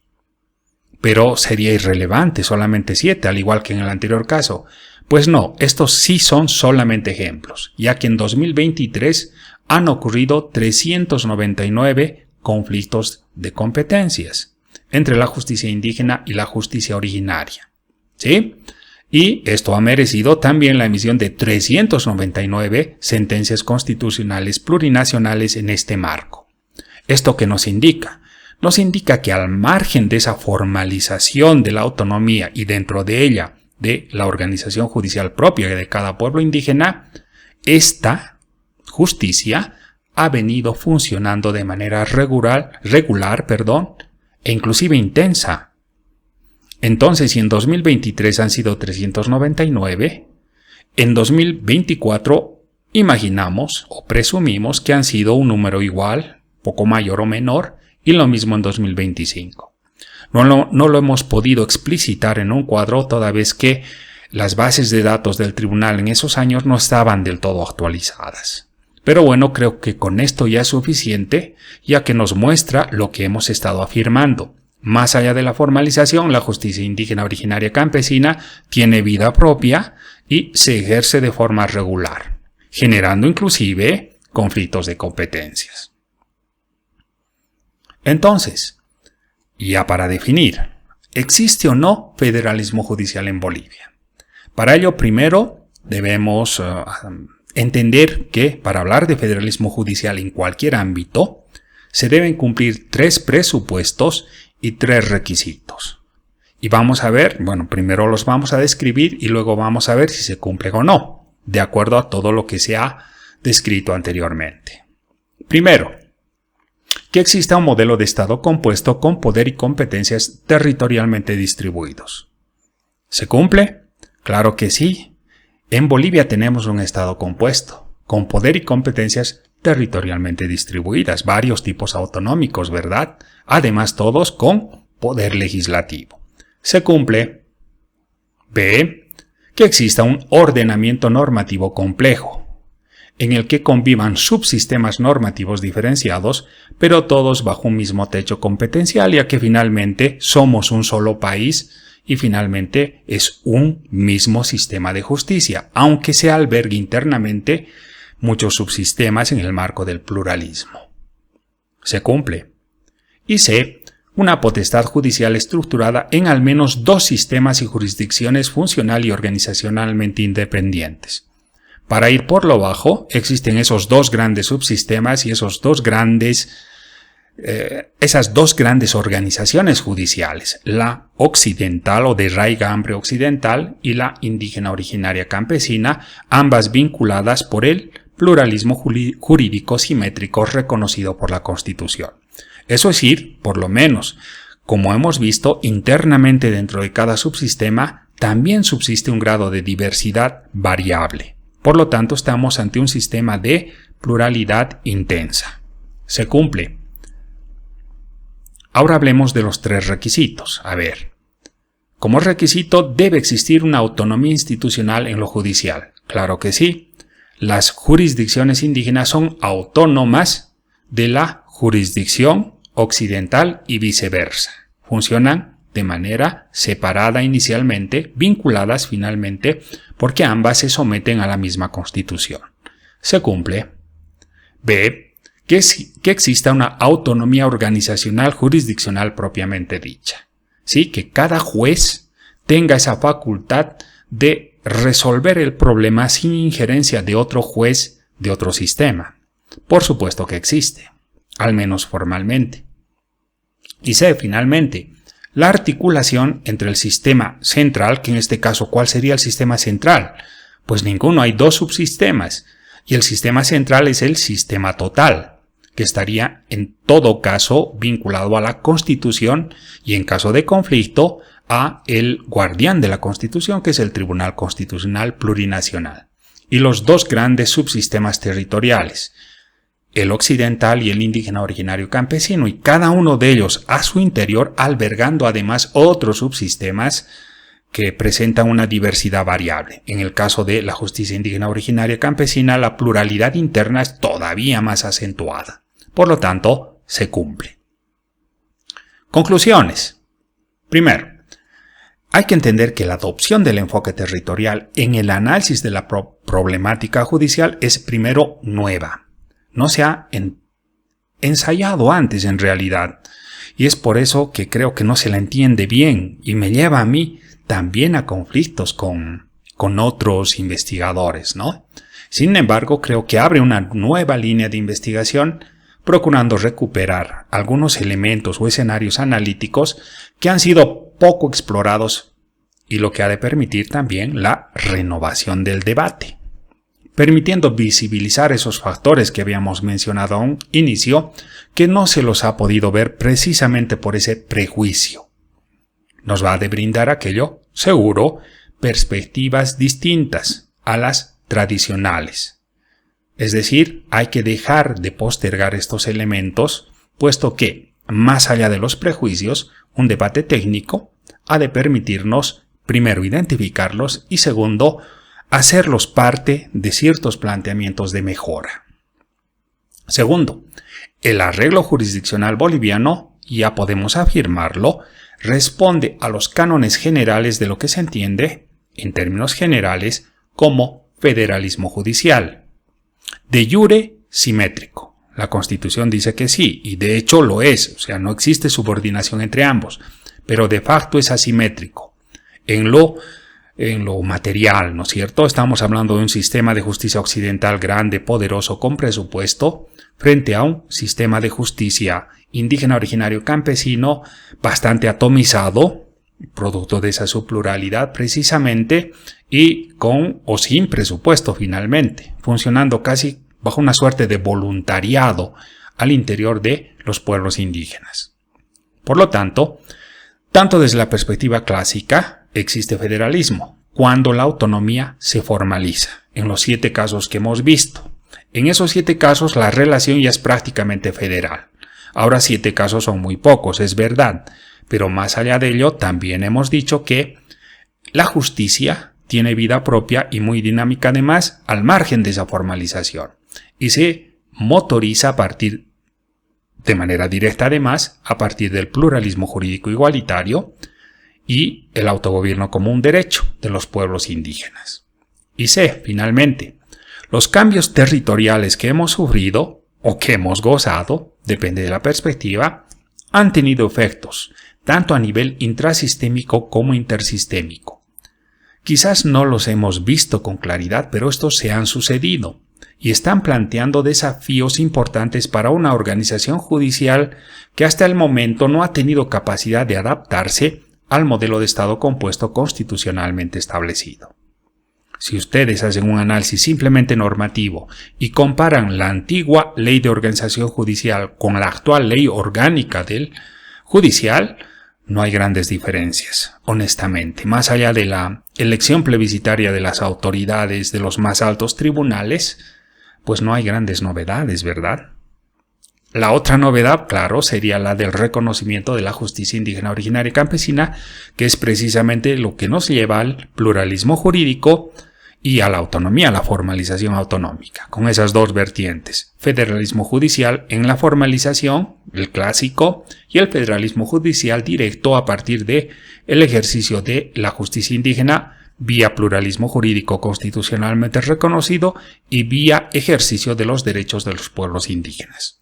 Pero sería irrelevante solamente 7, al igual que en el anterior caso. Pues no, estos sí son solamente ejemplos, ya que en 2023 han ocurrido 399 conflictos de competencias entre la justicia indígena y la justicia originaria. ¿Sí? Y esto ha merecido también la emisión de 399 sentencias constitucionales plurinacionales en este marco. ¿Esto qué nos indica? Nos indica que al margen de esa formalización de la autonomía y dentro de ella de la organización judicial propia de cada pueblo indígena, esta justicia ha venido funcionando de manera regular, e inclusive intensa. Entonces, si en 2023 han sido 399, en 2024 Imaginamos o presumimos que han sido un número igual, poco mayor o menor, y lo mismo en 2025. No lo hemos podido explicitar en un cuadro toda vez que las bases de datos del tribunal en esos años no estaban del todo actualizadas. Pero bueno, creo que con esto ya es suficiente, ya que nos muestra lo que hemos estado afirmando. Más allá de la formalización, la justicia indígena originaria campesina tiene vida propia y se ejerce de forma regular, generando inclusive conflictos de competencias. Entonces, ya para definir, ¿existe o no federalismo judicial en Bolivia? Para ello, primero debemos entender que para hablar de federalismo judicial en cualquier ámbito, se deben cumplir 3 presupuestos y 3 requisitos. Y vamos a ver, bueno, primero los vamos a describir y luego vamos a ver si se cumplen o no, de acuerdo a todo lo que se ha descrito anteriormente. Primero, que exista un modelo de Estado compuesto con poder y competencias territorialmente distribuidos. ¿Se cumple? Claro que sí. En Bolivia tenemos un Estado compuesto, con poder y competencias territorialmente distribuidas, varios tipos autonómicos, ¿verdad? Además, todos con poder legislativo. Se cumple. B. Que exista un ordenamiento normativo complejo, en el que convivan subsistemas normativos diferenciados, pero todos bajo un mismo techo competencial, ya que finalmente somos un solo país y finalmente es un mismo sistema de justicia, aunque se albergue internamente muchos subsistemas en el marco del pluralismo. Se cumple. Y C. Una potestad judicial estructurada en al menos 2 sistemas y jurisdicciones funcional y organizacionalmente independientes. Para ir por lo bajo, existen esos 2 grandes subsistemas y esas 2 grandes organizaciones judiciales, la occidental o de raigambre occidental y la indígena originaria campesina, ambas vinculadas por el pluralismo jurídico simétrico reconocido por la Constitución. Es decir, por lo menos, como hemos visto, internamente dentro de cada subsistema también subsiste un grado de diversidad variable. Por lo tanto, estamos ante un sistema de pluralidad intensa. Se cumple. Ahora hablemos de los 3 requisitos. A ver, como requisito debe existir una autonomía institucional en lo judicial. Claro que sí. Las jurisdicciones indígenas son autónomas de la jurisdicción occidental y viceversa. Funcionan de manera separada inicialmente, vinculadas finalmente, porque ambas se someten a la misma Constitución. Se cumple. B. Que exista una autonomía organizacional jurisdiccional propiamente dicha. ¿Sí? Que cada juez tenga esa facultad de resolver el problema sin injerencia de otro juez de otro sistema. Por supuesto que existe, al menos formalmente. Y C, finalmente, la articulación entre el sistema central, que en este caso, ¿cuál sería el sistema central? Pues ninguno, hay 2 subsistemas, y el sistema central es el sistema total, que estaría en todo caso vinculado a la Constitución y en caso de conflicto a el guardián de la Constitución, que es el Tribunal Constitucional Plurinacional. Y los 2 grandes subsistemas territoriales, el occidental y el indígena originario campesino, y cada uno de ellos a su interior albergando además otros subsistemas que presentan una diversidad variable. En el caso de la justicia indígena originaria campesina, la pluralidad interna es todavía más acentuada. Por lo tanto, se cumple. Conclusiones. Primero, hay que entender que la adopción del enfoque territorial en el análisis de la problemática judicial es primero nueva. No se ha ensayado antes en realidad. Y es por eso que creo que no se la entiende bien y me lleva a mí también a conflictos con otros investigadores, ¿no? Sin embargo, creo que abre una nueva línea de investigación procurando recuperar algunos elementos o escenarios analíticos que han sido poco explorados y lo que ha de permitir también la renovación del debate, permitiendo visibilizar esos factores que habíamos mencionado a un inicio que no se los ha podido ver precisamente por ese prejuicio. Nos va a brindar aquello, seguro, perspectivas distintas a las tradicionales. Es decir, hay que dejar de postergar estos elementos, puesto que, más allá de los prejuicios, un debate técnico ha de permitirnos, primero, identificarlos y segundo, hacerlos parte de ciertos planteamientos de mejora. Segundo, el arreglo jurisdiccional boliviano, ya podemos afirmarlo, responde a los cánones generales de lo que se entiende, en términos generales, como federalismo judicial. De jure, simétrico. La Constitución dice que sí, y de hecho lo es, o sea, no existe subordinación entre ambos, pero de facto es asimétrico. En lo material, ¿no es cierto? Estamos hablando de un sistema de justicia occidental grande, poderoso, con presupuesto, frente a un sistema de justicia indígena originario campesino bastante atomizado, producto de esa subpluralidad precisamente, y con o sin presupuesto finalmente, funcionando casi bajo una suerte de voluntariado al interior de los pueblos indígenas. Por lo tanto, tanto desde la perspectiva clásica existe federalismo, cuando la autonomía se formaliza, en los 7 casos que hemos visto. En esos 7 casos la relación ya es prácticamente federal. Ahora 7 casos son muy pocos, es verdad, pero más allá de ello también hemos dicho que la justicia tiene vida propia y muy dinámica además al margen de esa formalización y se motoriza a partir, de manera directa además, a partir del pluralismo jurídico igualitario y el autogobierno como un derecho de los pueblos indígenas. Y C, finalmente, los cambios territoriales que hemos sufrido o que hemos gozado, depende de la perspectiva, han tenido efectos, tanto a nivel intrasistémico como intersistémico. Quizás no los hemos visto con claridad, pero estos se han sucedido y están planteando desafíos importantes para una organización judicial que hasta el momento no ha tenido capacidad de adaptarse al modelo de Estado compuesto constitucionalmente establecido. Si ustedes hacen un análisis simplemente normativo y comparan la antigua ley de organización judicial con la actual ley orgánica del judicial, no hay grandes diferencias, honestamente. Más allá de la elección plebiscitaria de las autoridades de los más altos tribunales, pues no hay grandes novedades, ¿verdad? La otra novedad, claro, sería la del reconocimiento de la justicia indígena originaria y campesina, que es precisamente lo que nos lleva al pluralismo jurídico y a la autonomía, a la formalización autonómica, con esas dos vertientes, federalismo judicial en la formalización, el clásico, y el federalismo judicial directo a partir de el ejercicio de la justicia indígena vía pluralismo jurídico constitucionalmente reconocido y vía ejercicio de los derechos de los pueblos indígenas.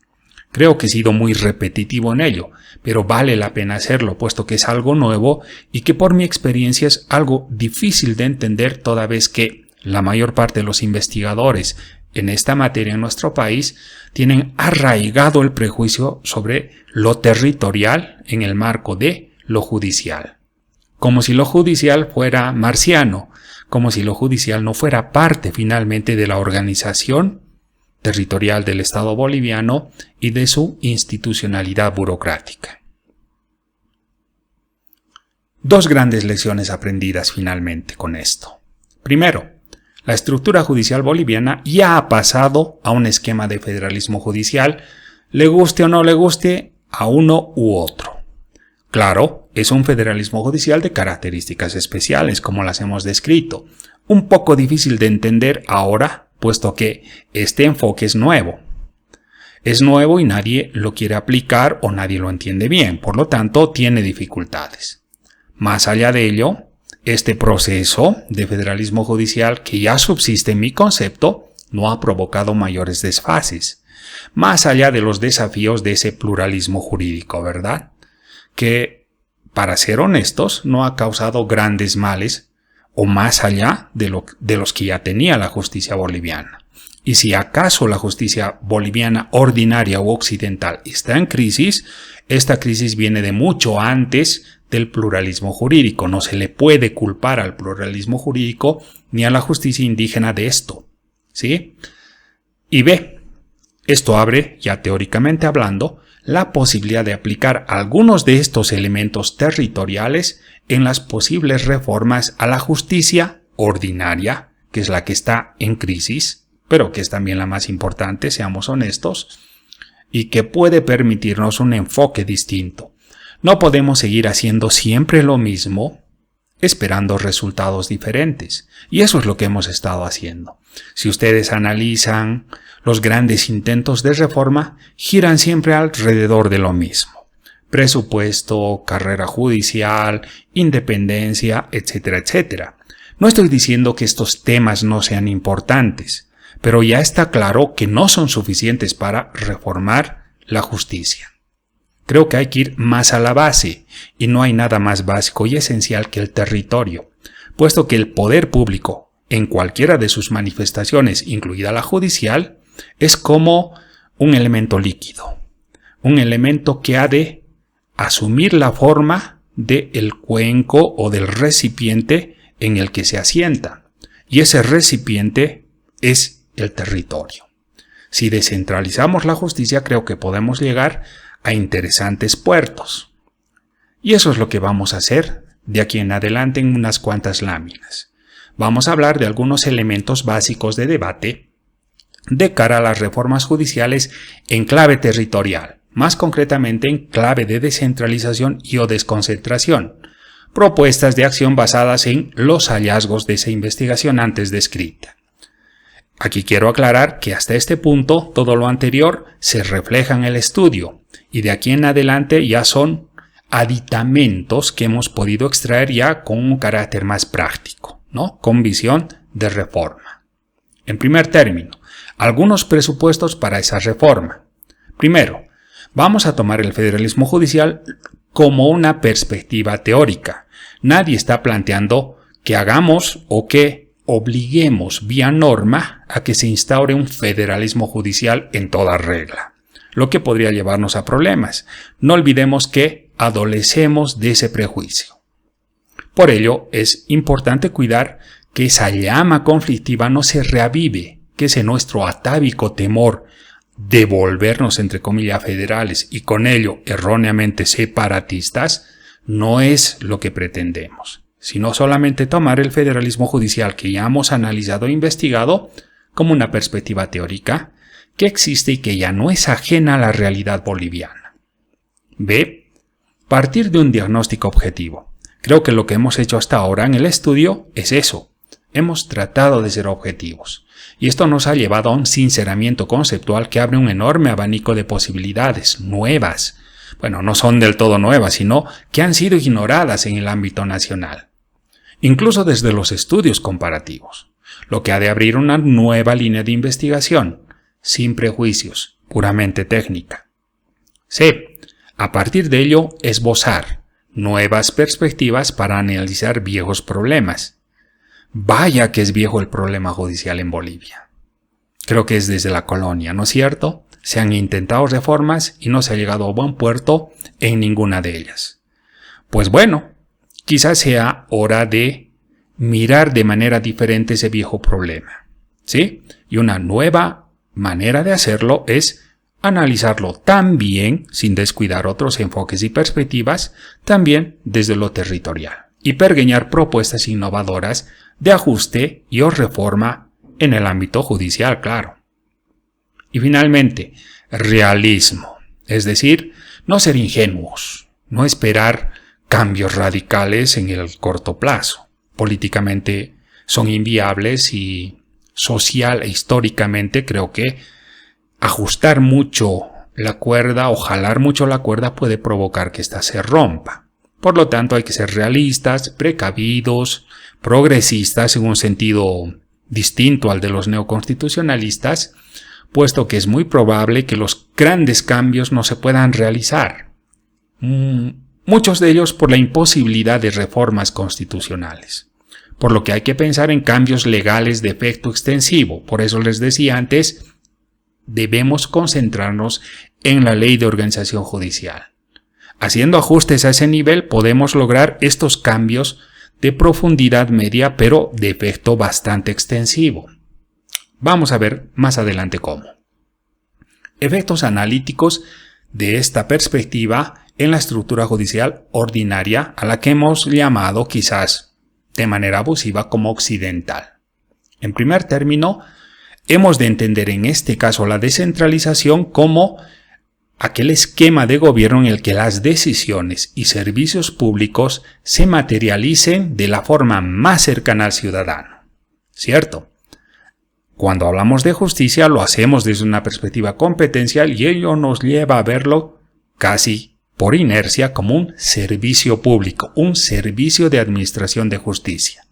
Creo que he sido muy repetitivo en ello, pero vale la pena hacerlo, puesto que es algo nuevo y que por mi experiencia es algo difícil de entender toda vez que la mayor parte de los investigadores en esta materia en nuestro país tienen arraigado el prejuicio sobre lo territorial en el marco de lo judicial. Como si lo judicial fuera marciano, como si lo judicial no fuera parte finalmente de la organización territorial del Estado boliviano y de su institucionalidad burocrática. 2 grandes lecciones aprendidas finalmente con esto. Primero, la estructura judicial boliviana ya ha pasado a un esquema de federalismo judicial, le guste o no le guste a uno u otro. Claro, es un federalismo judicial de características especiales, como las hemos descrito, un poco difícil de entender ahora, puesto que este enfoque es nuevo. Es nuevo y nadie lo quiere aplicar o nadie lo entiende bien, por lo tanto tiene dificultades. Más allá de ello, este proceso de federalismo judicial que ya subsiste en mi concepto no ha provocado mayores desfases, más allá de los desafíos de ese pluralismo jurídico, ¿verdad? Que, para ser honestos, no ha causado grandes males o más allá de los que ya tenía la justicia boliviana. Y si acaso la justicia boliviana ordinaria u occidental está en crisis, esta crisis viene de mucho antes del pluralismo jurídico. No se le puede culpar al pluralismo jurídico ni a la justicia indígena de esto, ¿sí? Y B, esto abre, ya teóricamente hablando, la posibilidad de aplicar algunos de estos elementos territoriales en las posibles reformas a la justicia ordinaria, que es la que está en crisis pero que es también la más importante, seamos honestos, y que puede permitirnos un enfoque distinto. No podemos seguir haciendo siempre lo mismo, esperando resultados diferentes. Y eso es lo que hemos estado haciendo. Si ustedes analizan, los grandes intentos de reforma giran siempre alrededor de lo mismo. Presupuesto, carrera judicial, independencia, etcétera, etcétera. No estoy diciendo que estos temas no sean importantes, pero ya está claro que no son suficientes para reformar la justicia. Creo que hay que ir más a la base, y no hay nada más básico y esencial que el territorio, puesto que el poder público, en cualquiera de sus manifestaciones, incluida la judicial, es como un elemento líquido, un elemento que ha de asumir la forma del cuenco o del recipiente en el que se asienta, y ese recipiente es el territorio. Si descentralizamos la justicia, creo que podemos llegar a interesantes puertos. Y eso es lo que vamos a hacer de aquí en adelante en unas cuantas láminas. Vamos a hablar de algunos elementos básicos de debate de cara a las reformas judiciales en clave territorial, más concretamente en clave de descentralización y o desconcentración, propuestas de acción basadas en los hallazgos de esa investigación antes descrita. Aquí quiero aclarar que hasta este punto todo lo anterior se refleja en el estudio y de aquí en adelante ya son aditamentos que hemos podido extraer ya con un carácter más práctico, ¿no? Con visión de reforma. En primer término, algunos presupuestos para esa reforma. Primero, vamos a tomar el federalismo judicial como una perspectiva teórica. Nadie está planteando que hagamos o que obliguemos vía norma a que se instaure un federalismo judicial en toda regla, lo que podría llevarnos a problemas. No olvidemos que adolecemos de ese prejuicio. Por ello, es importante cuidar que esa llama conflictiva no se reavive, que ese nuestro atávico temor de volvernos, entre comillas, federales y con ello erróneamente separatistas, no es lo que pretendemos, sino solamente tomar el federalismo judicial que ya hemos analizado e investigado como una perspectiva teórica que existe y que ya no es ajena a la realidad boliviana. B. Partir de un diagnóstico objetivo. Creo que lo que hemos hecho hasta ahora en el estudio es eso. Hemos tratado de ser objetivos. Y esto nos ha llevado a un sinceramiento conceptual que abre un enorme abanico de posibilidades nuevas. Bueno, no son del todo nuevas, sino que han sido ignoradas en el ámbito nacional. Incluso desde los estudios comparativos, lo que ha de abrir una nueva línea de investigación, sin prejuicios, puramente técnica. C. A partir de ello, esbozar nuevas perspectivas para analizar viejos problemas. Vaya que es viejo el problema judicial en Bolivia. Creo que es desde la colonia, ¿no es cierto? Se han intentado reformas y no se ha llegado a buen puerto en ninguna de ellas. Pues bueno, quizás sea hora de mirar de manera diferente ese viejo problema, ¿sí? Y una nueva manera de hacerlo es analizarlo también, sin descuidar otros enfoques y perspectivas, también desde lo territorial, y pergeñar propuestas innovadoras de ajuste y o reforma en el ámbito judicial, claro. Y finalmente, realismo, es decir, no ser ingenuos, no esperar cambios radicales en el corto plazo. Políticamente son inviables y social e históricamente creo que ajustar mucho la cuerda o jalar mucho la cuerda puede provocar que ésta se rompa. Por lo tanto, hay que ser realistas, precavidos, progresistas en un sentido distinto al de los neoconstitucionalistas, puesto que es muy probable que los grandes cambios no se puedan realizar. Muchos de ellos por la imposibilidad de reformas constitucionales. Por lo que hay que pensar en cambios legales de efecto extensivo. Por eso les decía antes, debemos concentrarnos en la ley de organización judicial. Haciendo ajustes a ese nivel podemos lograr estos cambios de profundidad media, pero de efecto bastante extensivo. Vamos a ver más adelante cómo. Efectos analíticos de esta perspectiva en la estructura judicial ordinaria, a la que hemos llamado quizás de manera abusiva como occidental. En primer término, Hemos de entender en este caso la descentralización como aquel esquema de gobierno en el que las decisiones y servicios públicos se materialicen de la forma más cercana al ciudadano. ¿Cierto? Cuando hablamos de justicia lo hacemos desde una perspectiva competencial y ello nos lleva a verlo casi por inercia como un servicio público, un servicio de administración de justicia.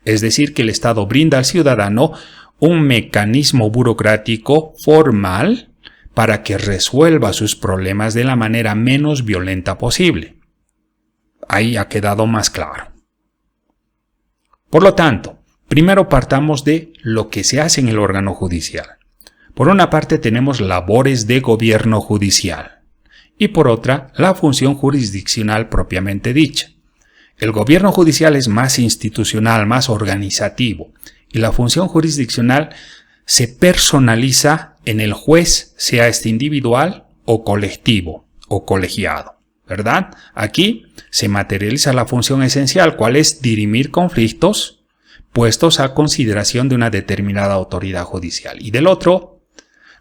Es decir, que el Estado brinda al ciudadano un mecanismo burocrático formal para que resuelva sus problemas de la manera menos violenta posible. Ahí ha quedado más claro. Por lo tanto, primero partamos de lo que se hace en el órgano judicial. Por una parte tenemos labores de gobierno judicial y por otra la función jurisdiccional propiamente dicha. El gobierno judicial es más institucional, más organizativo y la función jurisdiccional se personaliza en el juez, sea este individual o colectivo o colegiado, ¿verdad? Aquí se materializa la función esencial, ¿cuál es? Dirimir conflictos puestos a consideración de una determinada autoridad judicial. Y del otro,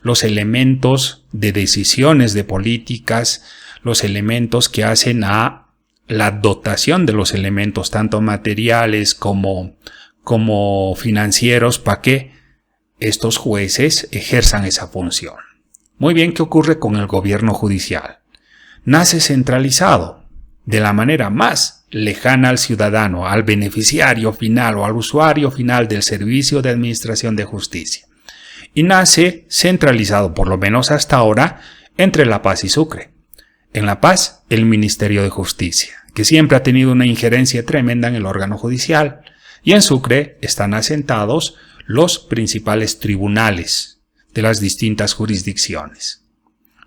los elementos de decisiones de políticas, los elementos que hacen a la dotación de los elementos, tanto materiales como financieros, para que estos jueces ejerzan esa función. Muy bien, ¿qué ocurre con el gobierno judicial? Nace centralizado, de la manera más lejana al ciudadano, al beneficiario final o al usuario final del servicio de administración de justicia. Y nace centralizado, por lo menos hasta ahora, entre La Paz y Sucre. En La Paz, el Ministerio de Justicia, que siempre ha tenido una injerencia tremenda en el órgano judicial. Y en Sucre están asentados los principales tribunales de las distintas jurisdicciones.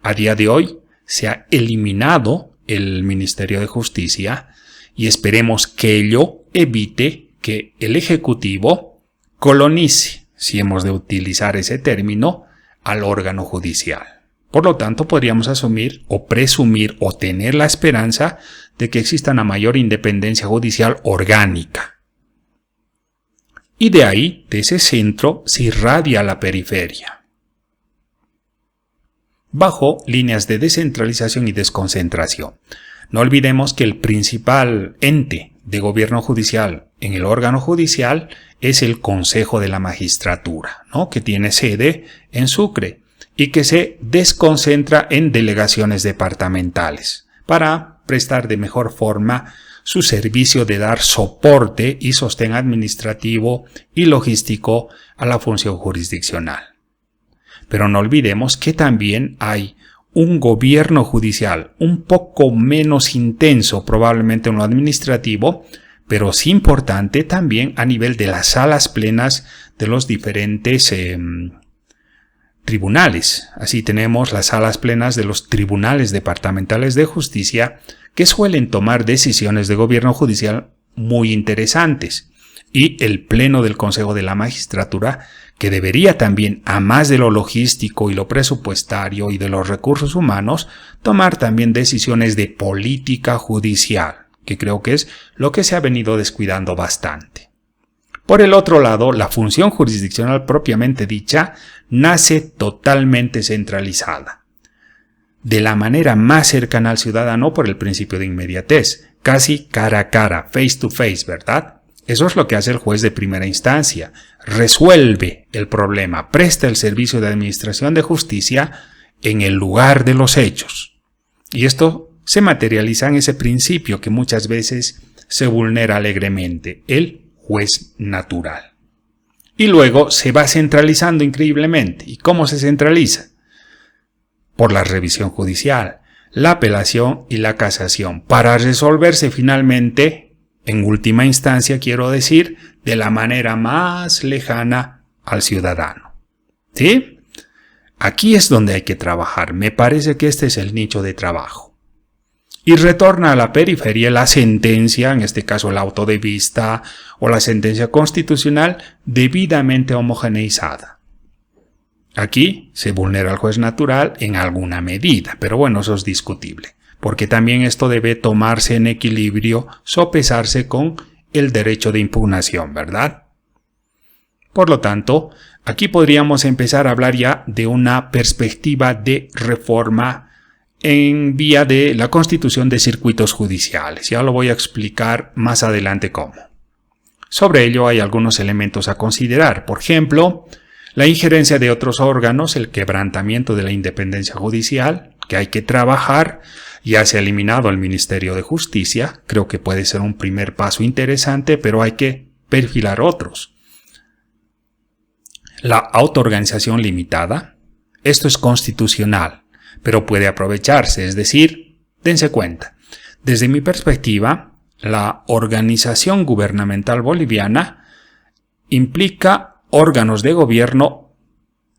A día de hoy se ha eliminado el Ministerio de Justicia y esperemos que ello evite que el Ejecutivo colonice, si hemos de utilizar ese término, al órgano judicial. Por lo tanto, podríamos asumir o presumir o tener la esperanza de que exista una mayor independencia judicial orgánica. Y de ahí, de ese centro, se irradia a la periferia, bajo líneas de descentralización y desconcentración. No olvidemos que el principal ente de gobierno judicial en el órgano judicial es el Consejo de la Magistratura, ¿no? Que tiene sede en Sucre y que se desconcentra en delegaciones departamentales para prestar de mejor forma su servicio de dar soporte y sostén administrativo y logístico a la función jurisdiccional. Pero no olvidemos que también hay un gobierno judicial un poco menos intenso probablemente en lo administrativo, pero sí importante también a nivel de las salas plenas de los diferentes tribunales. Así tenemos las salas plenas de los tribunales departamentales de justicia que suelen tomar decisiones de gobierno judicial muy interesantes, y el Pleno del Consejo de la Magistratura, que debería también, a más de lo logístico y lo presupuestario y de los recursos humanos, tomar también decisiones de política judicial, que creo que es lo que se ha venido descuidando bastante. Por el otro lado, la función jurisdiccional propiamente dicha nace totalmente centralizada, de la manera más cercana al ciudadano por el principio de inmediatez, casi cara a cara, face to face, ¿verdad? Eso es lo que hace el juez de primera instancia. Resuelve el problema, presta el servicio de administración de justicia en el lugar de los hechos. Y esto se materializa en ese principio que muchas veces se vulnera alegremente, el juez natural. Y luego se va centralizando increíblemente. ¿Y cómo se centraliza? Por la revisión judicial, la apelación y la casación, para resolverse finalmente, en última instancia quiero decir, de la manera más lejana al ciudadano. ¿Sí? Aquí es donde hay que trabajar. Me parece que este es el nicho de trabajo. Y retorna a la periferia la sentencia, en este caso el auto de vista o la sentencia constitucional, debidamente homogeneizada. Aquí se vulnera al juez natural en alguna medida, pero bueno, eso es discutible, porque también esto debe tomarse en equilibrio, sopesarse con el derecho de impugnación, ¿verdad? Por lo tanto, aquí podríamos empezar a hablar ya de una perspectiva de reforma en vía de la constitución de circuitos judiciales. Ya lo voy a explicar más adelante cómo. Sobre ello hay algunos elementos a considerar. Por ejemplo, la injerencia de otros órganos, el quebrantamiento de la independencia judicial, que hay que trabajar. Ya se ha eliminado el Ministerio de Justicia. Creo que puede ser un primer paso interesante, pero hay que perfilar otros. La autoorganización limitada. Esto es constitucional, pero puede aprovecharse, es decir, dense cuenta. Desde mi perspectiva, la organización gubernamental boliviana implica órganos de gobierno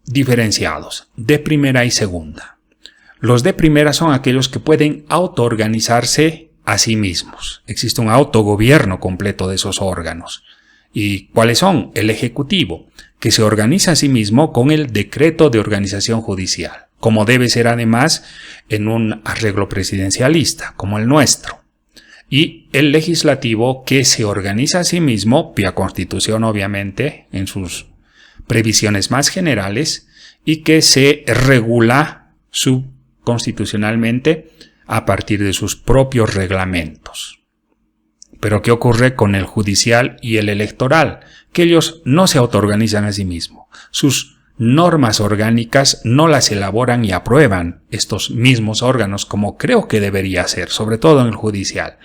diferenciados, de primera y segunda. Los de primera son aquellos que pueden autoorganizarse a sí mismos. Existe un autogobierno completo de esos órganos. ¿Y cuáles son? El Ejecutivo, que se organiza a sí mismo con el decreto de organización judicial, como debe ser además en un arreglo presidencialista, como el nuestro. Y el Legislativo, que se organiza a sí mismo, vía Constitución obviamente, en sus previsiones más generales, y que se regula subconstitucionalmente a partir de sus propios reglamentos. Pero ¿qué ocurre con el judicial y el electoral? Que ellos no se autoorganizan a sí mismos. Sus normas orgánicas no las elaboran y aprueban estos mismos órganos, como creo que debería ser, sobre todo en el judicial.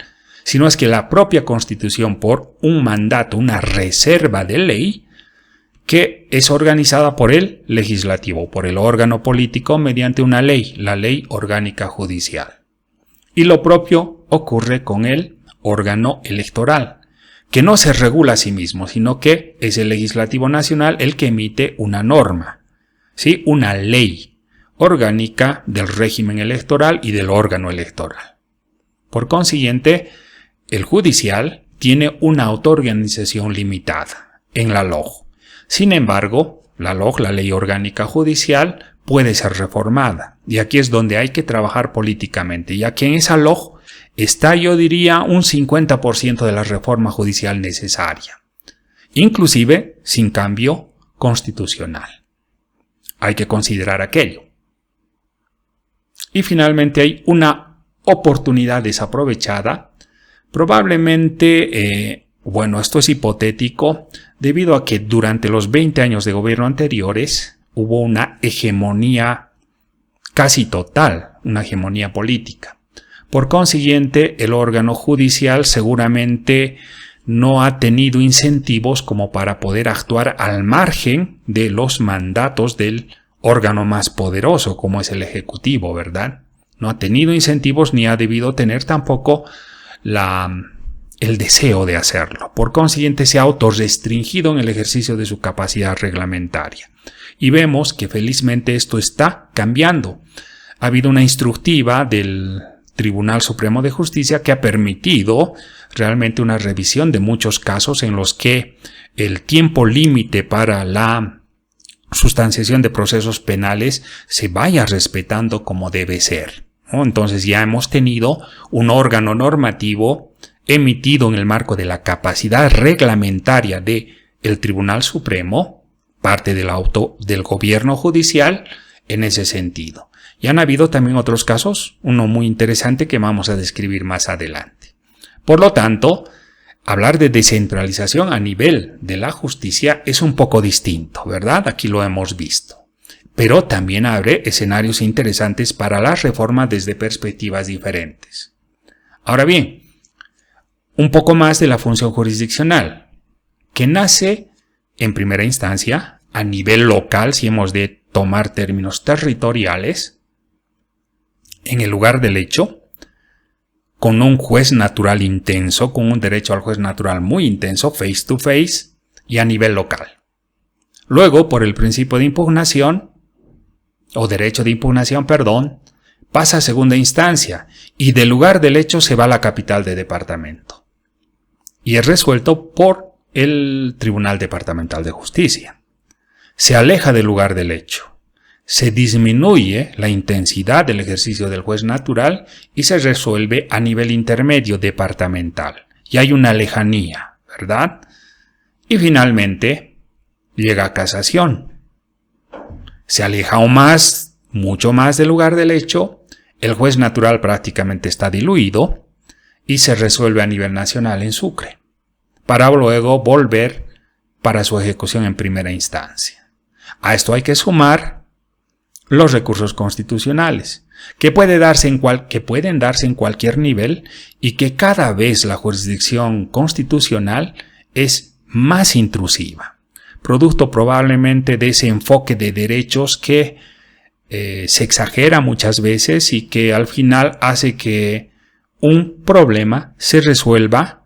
Sino es que la propia Constitución, por un mandato, una reserva de ley, que es organizada por el legislativo, por el órgano político mediante una ley, la Ley Orgánica Judicial. Y lo propio ocurre con el órgano electoral, que no se regula a sí mismo, sino que es el Legislativo Nacional el que emite una norma, ¿sí? Una ley orgánica del régimen electoral y del órgano electoral. Por consiguiente, el judicial tiene una autoorganización limitada en la LOJ. Sin embargo, la LOJ, la Ley Orgánica Judicial, puede ser reformada. Y aquí es donde hay que trabajar políticamente, ya que en esa LOJ está, yo diría, un 50% de la reforma judicial necesaria, inclusive sin cambio constitucional. Hay que considerar aquello. Y finalmente hay una oportunidad desaprovechada, probablemente, bueno, esto es hipotético, debido a que durante los 20 años de gobierno anteriores hubo una hegemonía casi total, una hegemonía política. Por consiguiente, el órgano judicial seguramente no ha tenido incentivos como para poder actuar al margen de los mandatos del órgano más poderoso, como es el Ejecutivo, ¿verdad? No ha tenido incentivos ni ha debido tener tampoco el deseo de hacerlo. Por consiguiente, se ha autorrestringido en el ejercicio de su capacidad reglamentaria. Y vemos que felizmente esto está cambiando. Ha habido una instructiva del Tribunal Supremo de Justicia que ha permitido realmente una revisión de muchos casos en los que el tiempo límite para la sustanciación de procesos penales se vaya respetando como debe ser, ¿no? Entonces ya hemos tenido un órgano normativo emitido en el marco de la capacidad reglamentaria del Tribunal Supremo, parte del gobierno judicial, en ese sentido. Y han habido también otros casos, uno muy interesante que vamos a describir más adelante. Por lo tanto, hablar de descentralización a nivel de la justicia es un poco distinto, ¿verdad? Aquí lo hemos visto. Pero también abre escenarios interesantes para la reforma desde perspectivas diferentes. Ahora bien, un poco más de la función jurisdiccional, que nace en primera instancia a nivel local, si hemos de tomar términos territoriales, en el lugar del hecho, con un juez natural intenso, con un derecho al juez natural muy intenso, face to face, y a nivel local. Luego, por el principio de impugnación, o derecho de impugnación, perdón, pasa a segunda instancia, y del lugar del hecho se va a la capital de departamento. Y es resuelto por el Tribunal Departamental de Justicia. Se aleja del lugar del hecho. Se disminuye la intensidad del ejercicio del juez natural y se resuelve a nivel intermedio departamental. Y hay una lejanía, ¿verdad? Y finalmente, llega a casación. Se aleja aún más, mucho más del lugar del hecho, el juez natural prácticamente está diluido y se resuelve a nivel nacional en Sucre, para luego volver para su ejecución en primera instancia. A esto hay que sumar los recursos constitucionales, que pueden darse en cualquier nivel y que cada vez la jurisdicción constitucional es más intrusiva, producto probablemente de ese enfoque de derechos que se exagera muchas veces y que al final hace que un problema se resuelva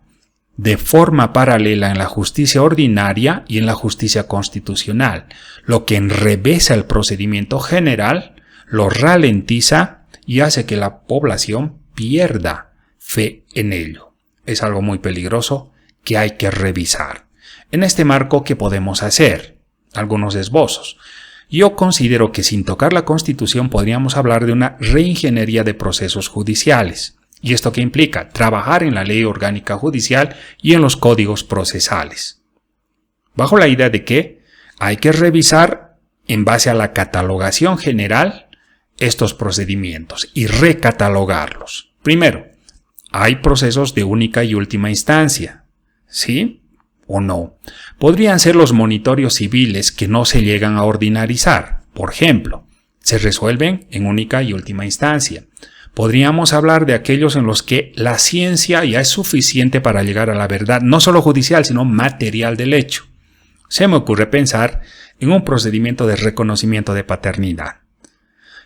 de forma paralela en la justicia ordinaria y en la justicia constitucional, lo que enrevesa el procedimiento general, lo ralentiza y hace que la población pierda fe en ello. Es algo muy peligroso que hay que revisar. En este marco, ¿qué podemos hacer? Algunos esbozos. Yo considero que sin tocar la Constitución podríamos hablar de una reingeniería de procesos judiciales. ¿Y esto qué implica? Trabajar en la ley orgánica judicial y en los códigos procesales. Bajo la idea de que hay que revisar en base a la catalogación general estos procedimientos y recatalogarlos. Primero, hay procesos de única y última instancia, ¿sí o no? Podrían ser los monitorios civiles que no se llegan a ordinarizar, por ejemplo, se resuelven en única y última instancia. Podríamos hablar de aquellos en los que la ciencia ya es suficiente para llegar a la verdad, no solo judicial, sino material del hecho. Se me ocurre pensar en un procedimiento de reconocimiento de paternidad.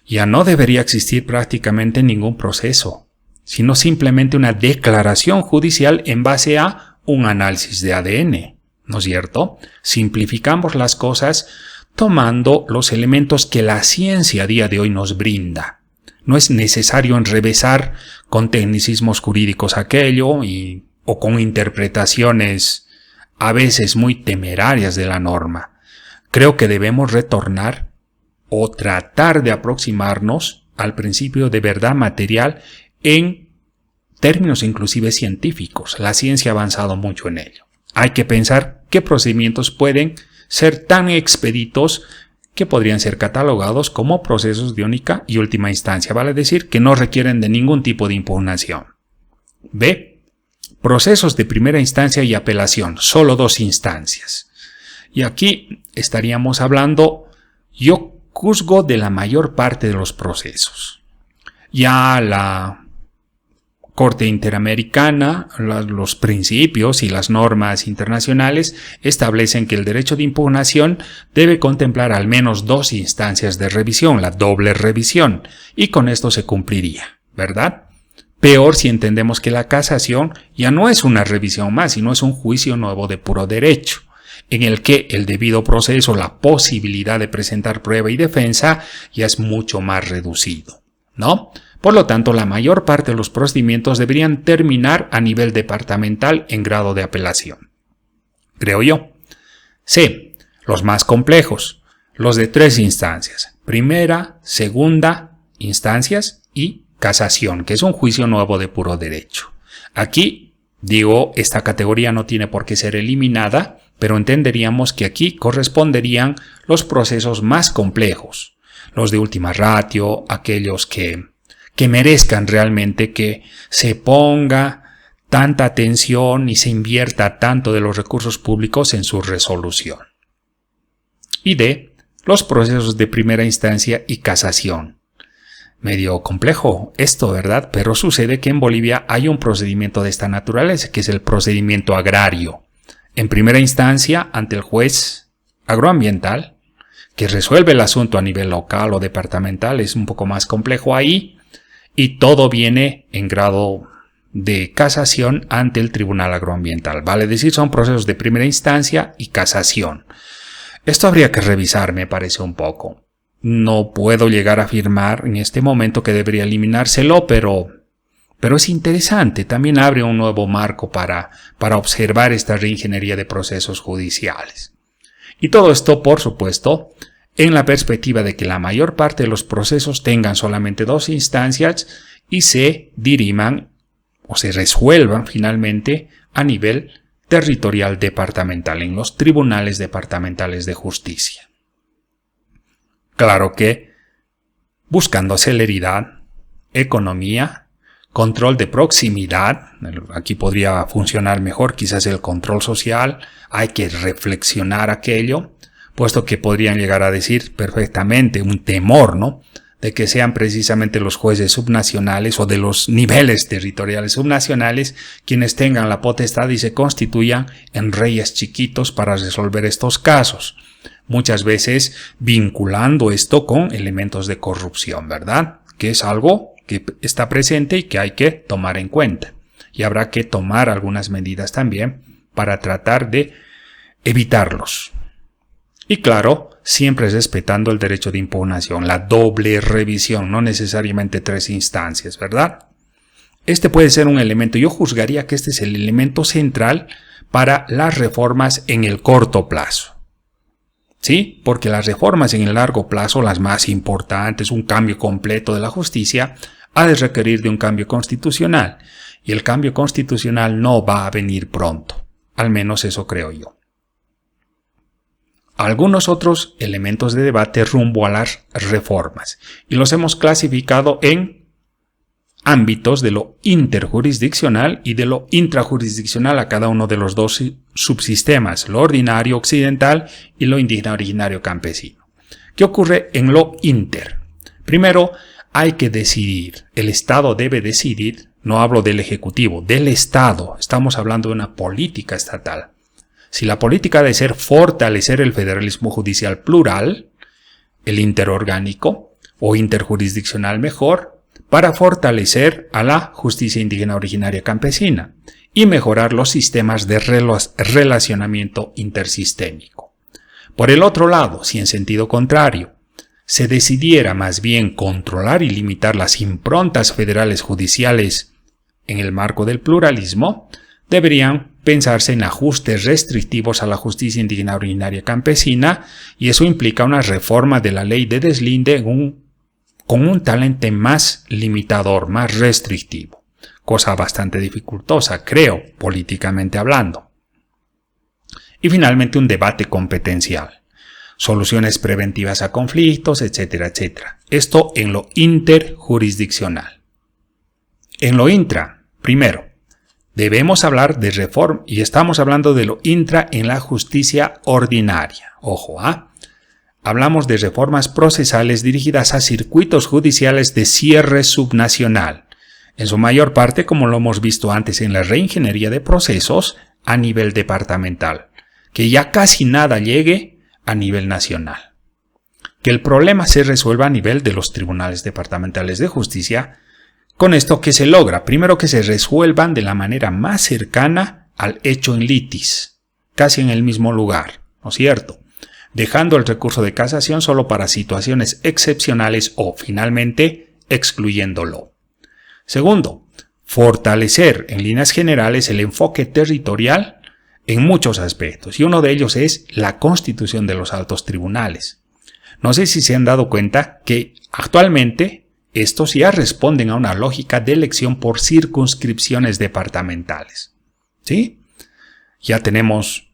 Ya no debería existir prácticamente ningún proceso, sino simplemente una declaración judicial en base a un análisis de ADN, ¿no es cierto? Simplificamos las cosas tomando los elementos que la ciencia a día de hoy nos brinda. No es necesario enrevesar con tecnicismos jurídicos aquello o con interpretaciones a veces muy temerarias de la norma. Creo que debemos retornar o tratar de aproximarnos al principio de verdad material en términos inclusive científicos. La ciencia ha avanzado mucho en ello. Hay que pensar qué procedimientos pueden ser tan expeditos que podrían ser catalogados como procesos de única y última instancia, vale decir que no requieren de ningún tipo de impugnación. B. Procesos de primera instancia y apelación, solo 2 instancias. Y aquí estaríamos hablando, yo juzgo de la mayor parte de los procesos. Ya la Corte Interamericana, los principios y las normas internacionales establecen que el derecho de impugnación debe contemplar al menos 2 instancias de revisión, la doble revisión, y con esto se cumpliría, ¿verdad? Peor si entendemos que la casación ya no es una revisión más, sino es un juicio nuevo de puro derecho, en el que el debido proceso, la posibilidad de presentar prueba y defensa ya es mucho más reducido, ¿no? Por lo tanto, la mayor parte de los procedimientos deberían terminar a nivel departamental en grado de apelación, creo yo. C. Los más complejos, los de 3 instancias, primera, segunda instancias y casación, que es un juicio nuevo de puro derecho. Aquí, digo, esta categoría no tiene por qué ser eliminada, pero entenderíamos que aquí corresponderían los procesos más complejos, los de última ratio, aquellos que merezcan realmente que se ponga tanta atención y se invierta tanto de los recursos públicos en su resolución. Y D. Los procesos de primera instancia y casación. Medio complejo esto, ¿verdad? Pero sucede que en Bolivia hay un procedimiento de esta naturaleza, que es el procedimiento agrario. En primera instancia, ante el juez agroambiental, que resuelve el asunto a nivel local o departamental, es un poco más complejo ahí, y todo viene en grado de casación ante el Tribunal Agroambiental. Vale decir, son procesos de primera instancia y casación. Esto habría que revisar, me parece un poco. No puedo llegar a afirmar en este momento que debería eliminárselo, pero es interesante. También abre un nuevo marco para observar esta reingeniería de procesos judiciales. Y todo esto, por supuesto, en la perspectiva de que la mayor parte de los procesos tengan solamente 2 instancias y se diriman o se resuelvan finalmente a nivel territorial departamental, en los tribunales departamentales de justicia. Claro que buscando celeridad, economía, control de proximidad, aquí podría funcionar mejor quizás el control social, hay que reflexionar aquello, puesto que podrían llegar a decir perfectamente un temor, ¿no?, de que sean precisamente los jueces subnacionales o de los niveles territoriales subnacionales quienes tengan la potestad y se constituyan en reyes chiquitos para resolver estos casos. Muchas veces vinculando esto con elementos de corrupción, ¿verdad?, que es algo que está presente y que hay que tomar en cuenta. Y habrá que tomar algunas medidas también para tratar de evitarlos. Y claro, siempre respetando el derecho de impugnación, la doble revisión, no necesariamente 3 instancias, ¿verdad? Este puede ser un elemento, yo juzgaría que este es el elemento central para las reformas en el corto plazo. ¿Sí? Porque las reformas en el largo plazo, las más importantes, un cambio completo de la justicia, ha de requerir de un cambio constitucional. Y el cambio constitucional no va a venir pronto. Al menos eso creo yo. Algunos otros elementos de debate rumbo a las reformas. Y los hemos clasificado en ámbitos de lo interjurisdiccional y de lo intrajurisdiccional a cada uno de los dos subsistemas, lo ordinario occidental y lo indígena originario campesino. ¿Qué ocurre en lo inter? Primero, hay que decidir, el Estado debe decidir, no hablo del Ejecutivo, del Estado, estamos hablando de una política estatal. Si la política debe ser fortalecer el federalismo judicial plural, el interorgánico o interjurisdiccional mejor, para fortalecer a la justicia indígena originaria campesina y mejorar los sistemas de relacionamiento intersistémico. Por el otro lado, si en sentido contrario, se decidiera más bien controlar y limitar las improntas federales judiciales en el marco del pluralismo, deberían pensarse en ajustes restrictivos a la justicia indígena originaria campesina, y eso implica una reforma de la ley de deslinde con un talante más limitador, más restrictivo, cosa bastante dificultosa, creo, políticamente hablando. Y finalmente un debate competencial, soluciones preventivas a conflictos, etcétera, etcétera. Esto en lo interjurisdiccional. En lo intra, primero, debemos hablar de reforma, y estamos hablando de lo intra en la justicia ordinaria. Ojo, hablamos de reformas procesales dirigidas a circuitos judiciales de cierre subnacional, en su mayor parte, como lo hemos visto antes, en la reingeniería de procesos a nivel departamental, que ya casi nada llegue a nivel nacional. Que el problema se resuelva a nivel de los tribunales departamentales de justicia. Con esto, ¿qué se logra? Primero, que se resuelvan de la manera más cercana al hecho in litis, casi en el mismo lugar, ¿no es cierto?, dejando el recurso de casación solo para situaciones excepcionales o, finalmente, excluyéndolo. Segundo, fortalecer en líneas generales el enfoque territorial en muchos aspectos, y uno de ellos es la constitución de los altos tribunales. No sé si se han dado cuenta que actualmente estos ya responden a una lógica de elección por circunscripciones departamentales. ¿Sí? Ya tenemos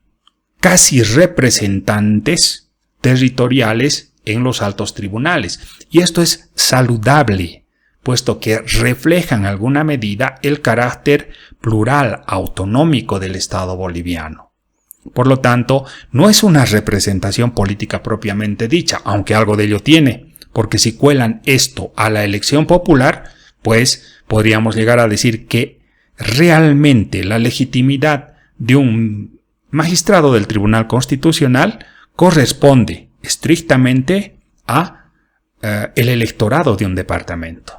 casi representantes territoriales en los altos tribunales. Y esto es saludable, puesto que refleja en alguna medida el carácter plural autonómico del Estado boliviano. Por lo tanto, no es una representación política propiamente dicha, aunque algo de ello tiene, porque si cuelan esto a la elección popular, pues podríamos llegar a decir que realmente la legitimidad de un magistrado del Tribunal Constitucional corresponde estrictamente a el electorado de un departamento.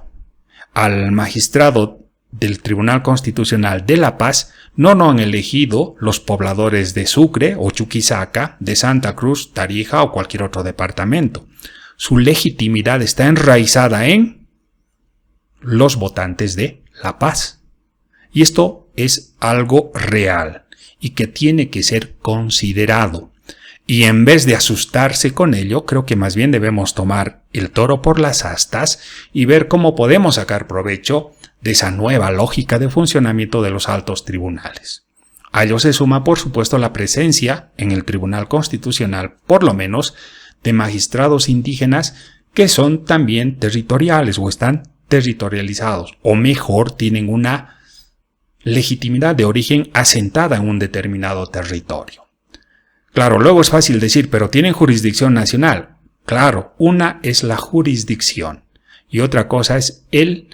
Al magistrado del Tribunal Constitucional de La Paz no han elegido los pobladores de Sucre o Chuquisaca, de Santa Cruz, Tarija o cualquier otro departamento. Su legitimidad está enraizada en los votantes de La Paz. Y esto es algo real y que tiene que ser considerado. Y en vez de asustarse con ello, creo que más bien debemos tomar el toro por las astas y ver cómo podemos sacar provecho de esa nueva lógica de funcionamiento de los altos tribunales. A ello se suma, por supuesto, la presencia en el Tribunal Constitucional, por lo menos, de magistrados indígenas que son también territoriales o están territorializados, o mejor, tienen una legitimidad de origen asentada en un determinado territorio. Claro, luego es fácil decir, pero tienen jurisdicción nacional. Claro, una es la jurisdicción y otra cosa es el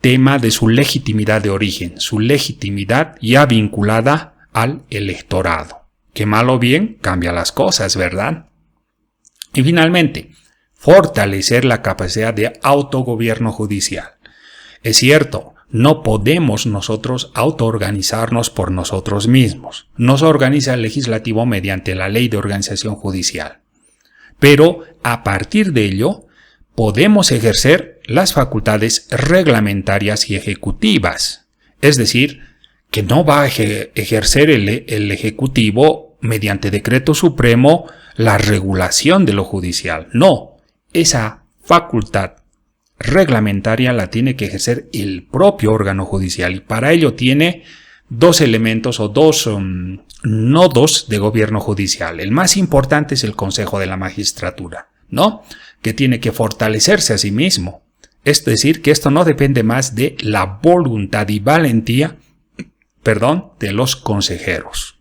tema de su legitimidad de origen, su legitimidad ya vinculada al electorado. Que mal o bien cambia las cosas, ¿verdad? Y finalmente, fortalecer la capacidad de autogobierno judicial. Es cierto, no podemos nosotros autoorganizarnos por nosotros mismos. Nos organiza el legislativo mediante la Ley de Organización Judicial. Pero a partir de ello, podemos ejercer las facultades reglamentarias y ejecutivas. Es decir, que no va a ejercer el Ejecutivo mediante decreto supremo la regulación de lo judicial. No, esa facultad reglamentaria la tiene que ejercer el propio órgano judicial y para ello tiene dos elementos o dos nodos de gobierno judicial. El más importante es el Consejo de la Magistratura, ¿no? Que tiene que fortalecerse a sí mismo. Es decir, que esto no depende más de la voluntad y valentía, de los consejeros.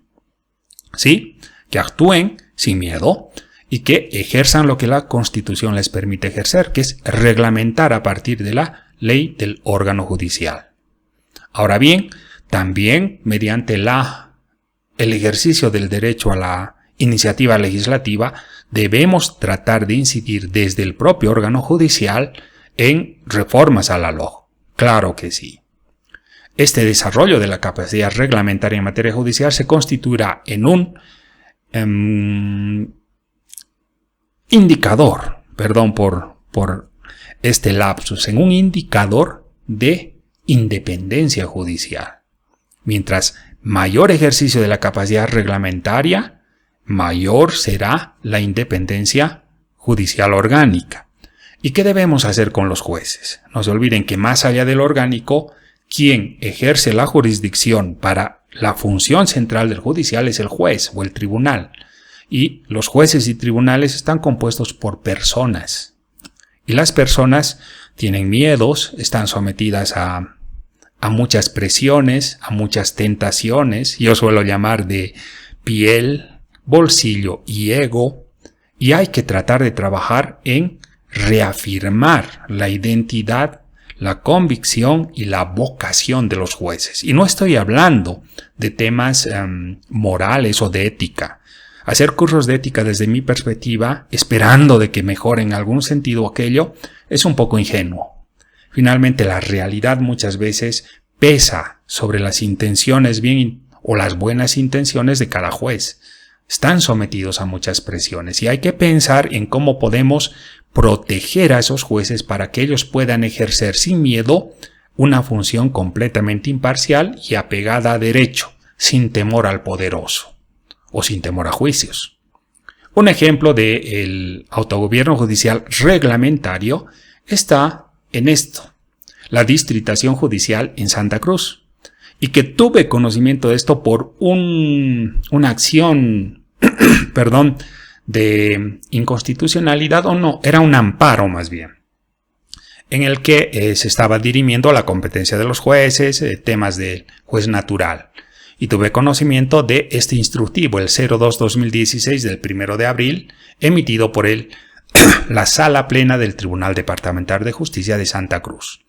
¿Sí? Que actúen sin miedo y que ejerzan lo que la Constitución les permite ejercer, que es reglamentar a partir de la ley del órgano judicial. Ahora bien, también mediante el ejercicio del derecho a la iniciativa legislativa, debemos tratar de incidir desde el propio órgano judicial en reformas a la LOJ. Claro que sí. Este desarrollo de la capacidad reglamentaria en materia judicial se constituirá en un indicador, perdón por este lapsus, en un indicador de independencia judicial. Mientras mayor ejercicio de la capacidad reglamentaria, mayor será la independencia judicial orgánica. ¿Y qué debemos hacer con los jueces? No se olviden que más allá del orgánico, quien ejerce la jurisdicción para la función central del judicial es el juez o el tribunal. Y los jueces y tribunales están compuestos por personas. Y las personas tienen miedos, están sometidas a muchas presiones, a muchas tentaciones. Yo suelo llamar de piel, bolsillo y ego. Y hay que tratar de trabajar en reafirmar la identidad, la convicción y la vocación de los jueces. Y no estoy hablando de temas morales o de ética. Hacer cursos de ética desde mi perspectiva, esperando de que mejore en algún sentido aquello, es un poco ingenuo. Finalmente, la realidad muchas veces pesa sobre las intenciones o las buenas intenciones de cada juez. Están sometidos a muchas presiones y hay que pensar en cómo podemos proteger a esos jueces para que ellos puedan ejercer sin miedo una función completamente imparcial y apegada a derecho, sin temor al poderoso o sin temor a juicios. Un ejemplo del autogobierno judicial reglamentario está en esto, la distritación judicial en Santa Cruz, y que tuve conocimiento de esto por una acción, de inconstitucionalidad o no, era un amparo más bien, en el que se estaba dirimiendo la competencia de los jueces, temas del juez natural. Y tuve conocimiento de este instructivo, el 02-2016 del 1 de abril, emitido por la Sala Plena del Tribunal Departamental de Justicia de Santa Cruz,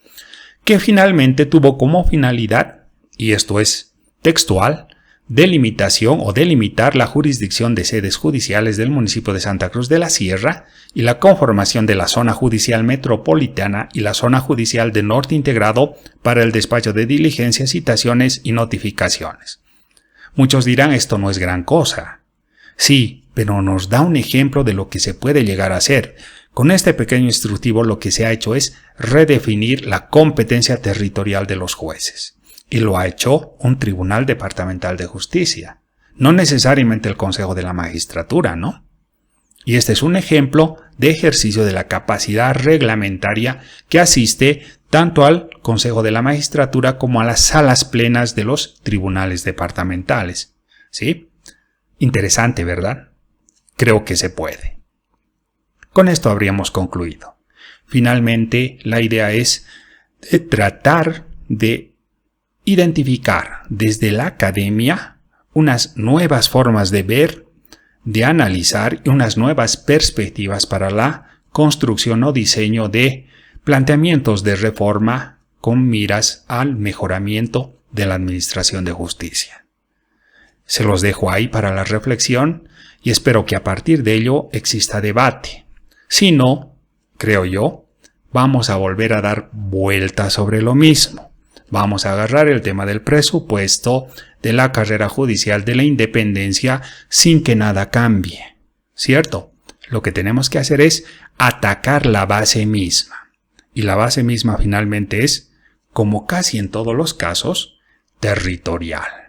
que finalmente tuvo como finalidad, y esto es textual, delimitación o delimitar la jurisdicción de sedes judiciales del municipio de Santa Cruz de la Sierra y la conformación de la zona judicial metropolitana y la zona judicial de norte integrado para el despacho de diligencias, citaciones y notificaciones. Muchos dirán, esto no es gran cosa. Sí, pero nos da un ejemplo de lo que se puede llegar a hacer. Con este pequeño instructivo lo que se ha hecho es redefinir la competencia territorial de los jueces. Y lo ha hecho un Tribunal Departamental de Justicia. No necesariamente el Consejo de la Magistratura, ¿no? Y este es un ejemplo de ejercicio de la capacidad reglamentaria que asiste tanto al Consejo de la Magistratura como a las salas plenas de los tribunales departamentales. ¿Sí? Interesante, ¿verdad? Creo que se puede. Con esto habríamos concluido. Finalmente, la idea es tratar de identificar desde la academia unas nuevas formas de ver, de analizar y unas nuevas perspectivas para la construcción o diseño de planteamientos de reforma con miras al mejoramiento de la administración de justicia. Se los dejo ahí para la reflexión y espero que a partir de ello exista debate. Si no, creo yo, vamos a volver a dar vueltas sobre lo mismo. Vamos a agarrar el tema del presupuesto, de la carrera judicial, de la independencia, sin que nada cambie. ¿Cierto? Lo que tenemos que hacer es atacar la base misma. Y la base misma finalmente es, como casi en todos los casos, territorial.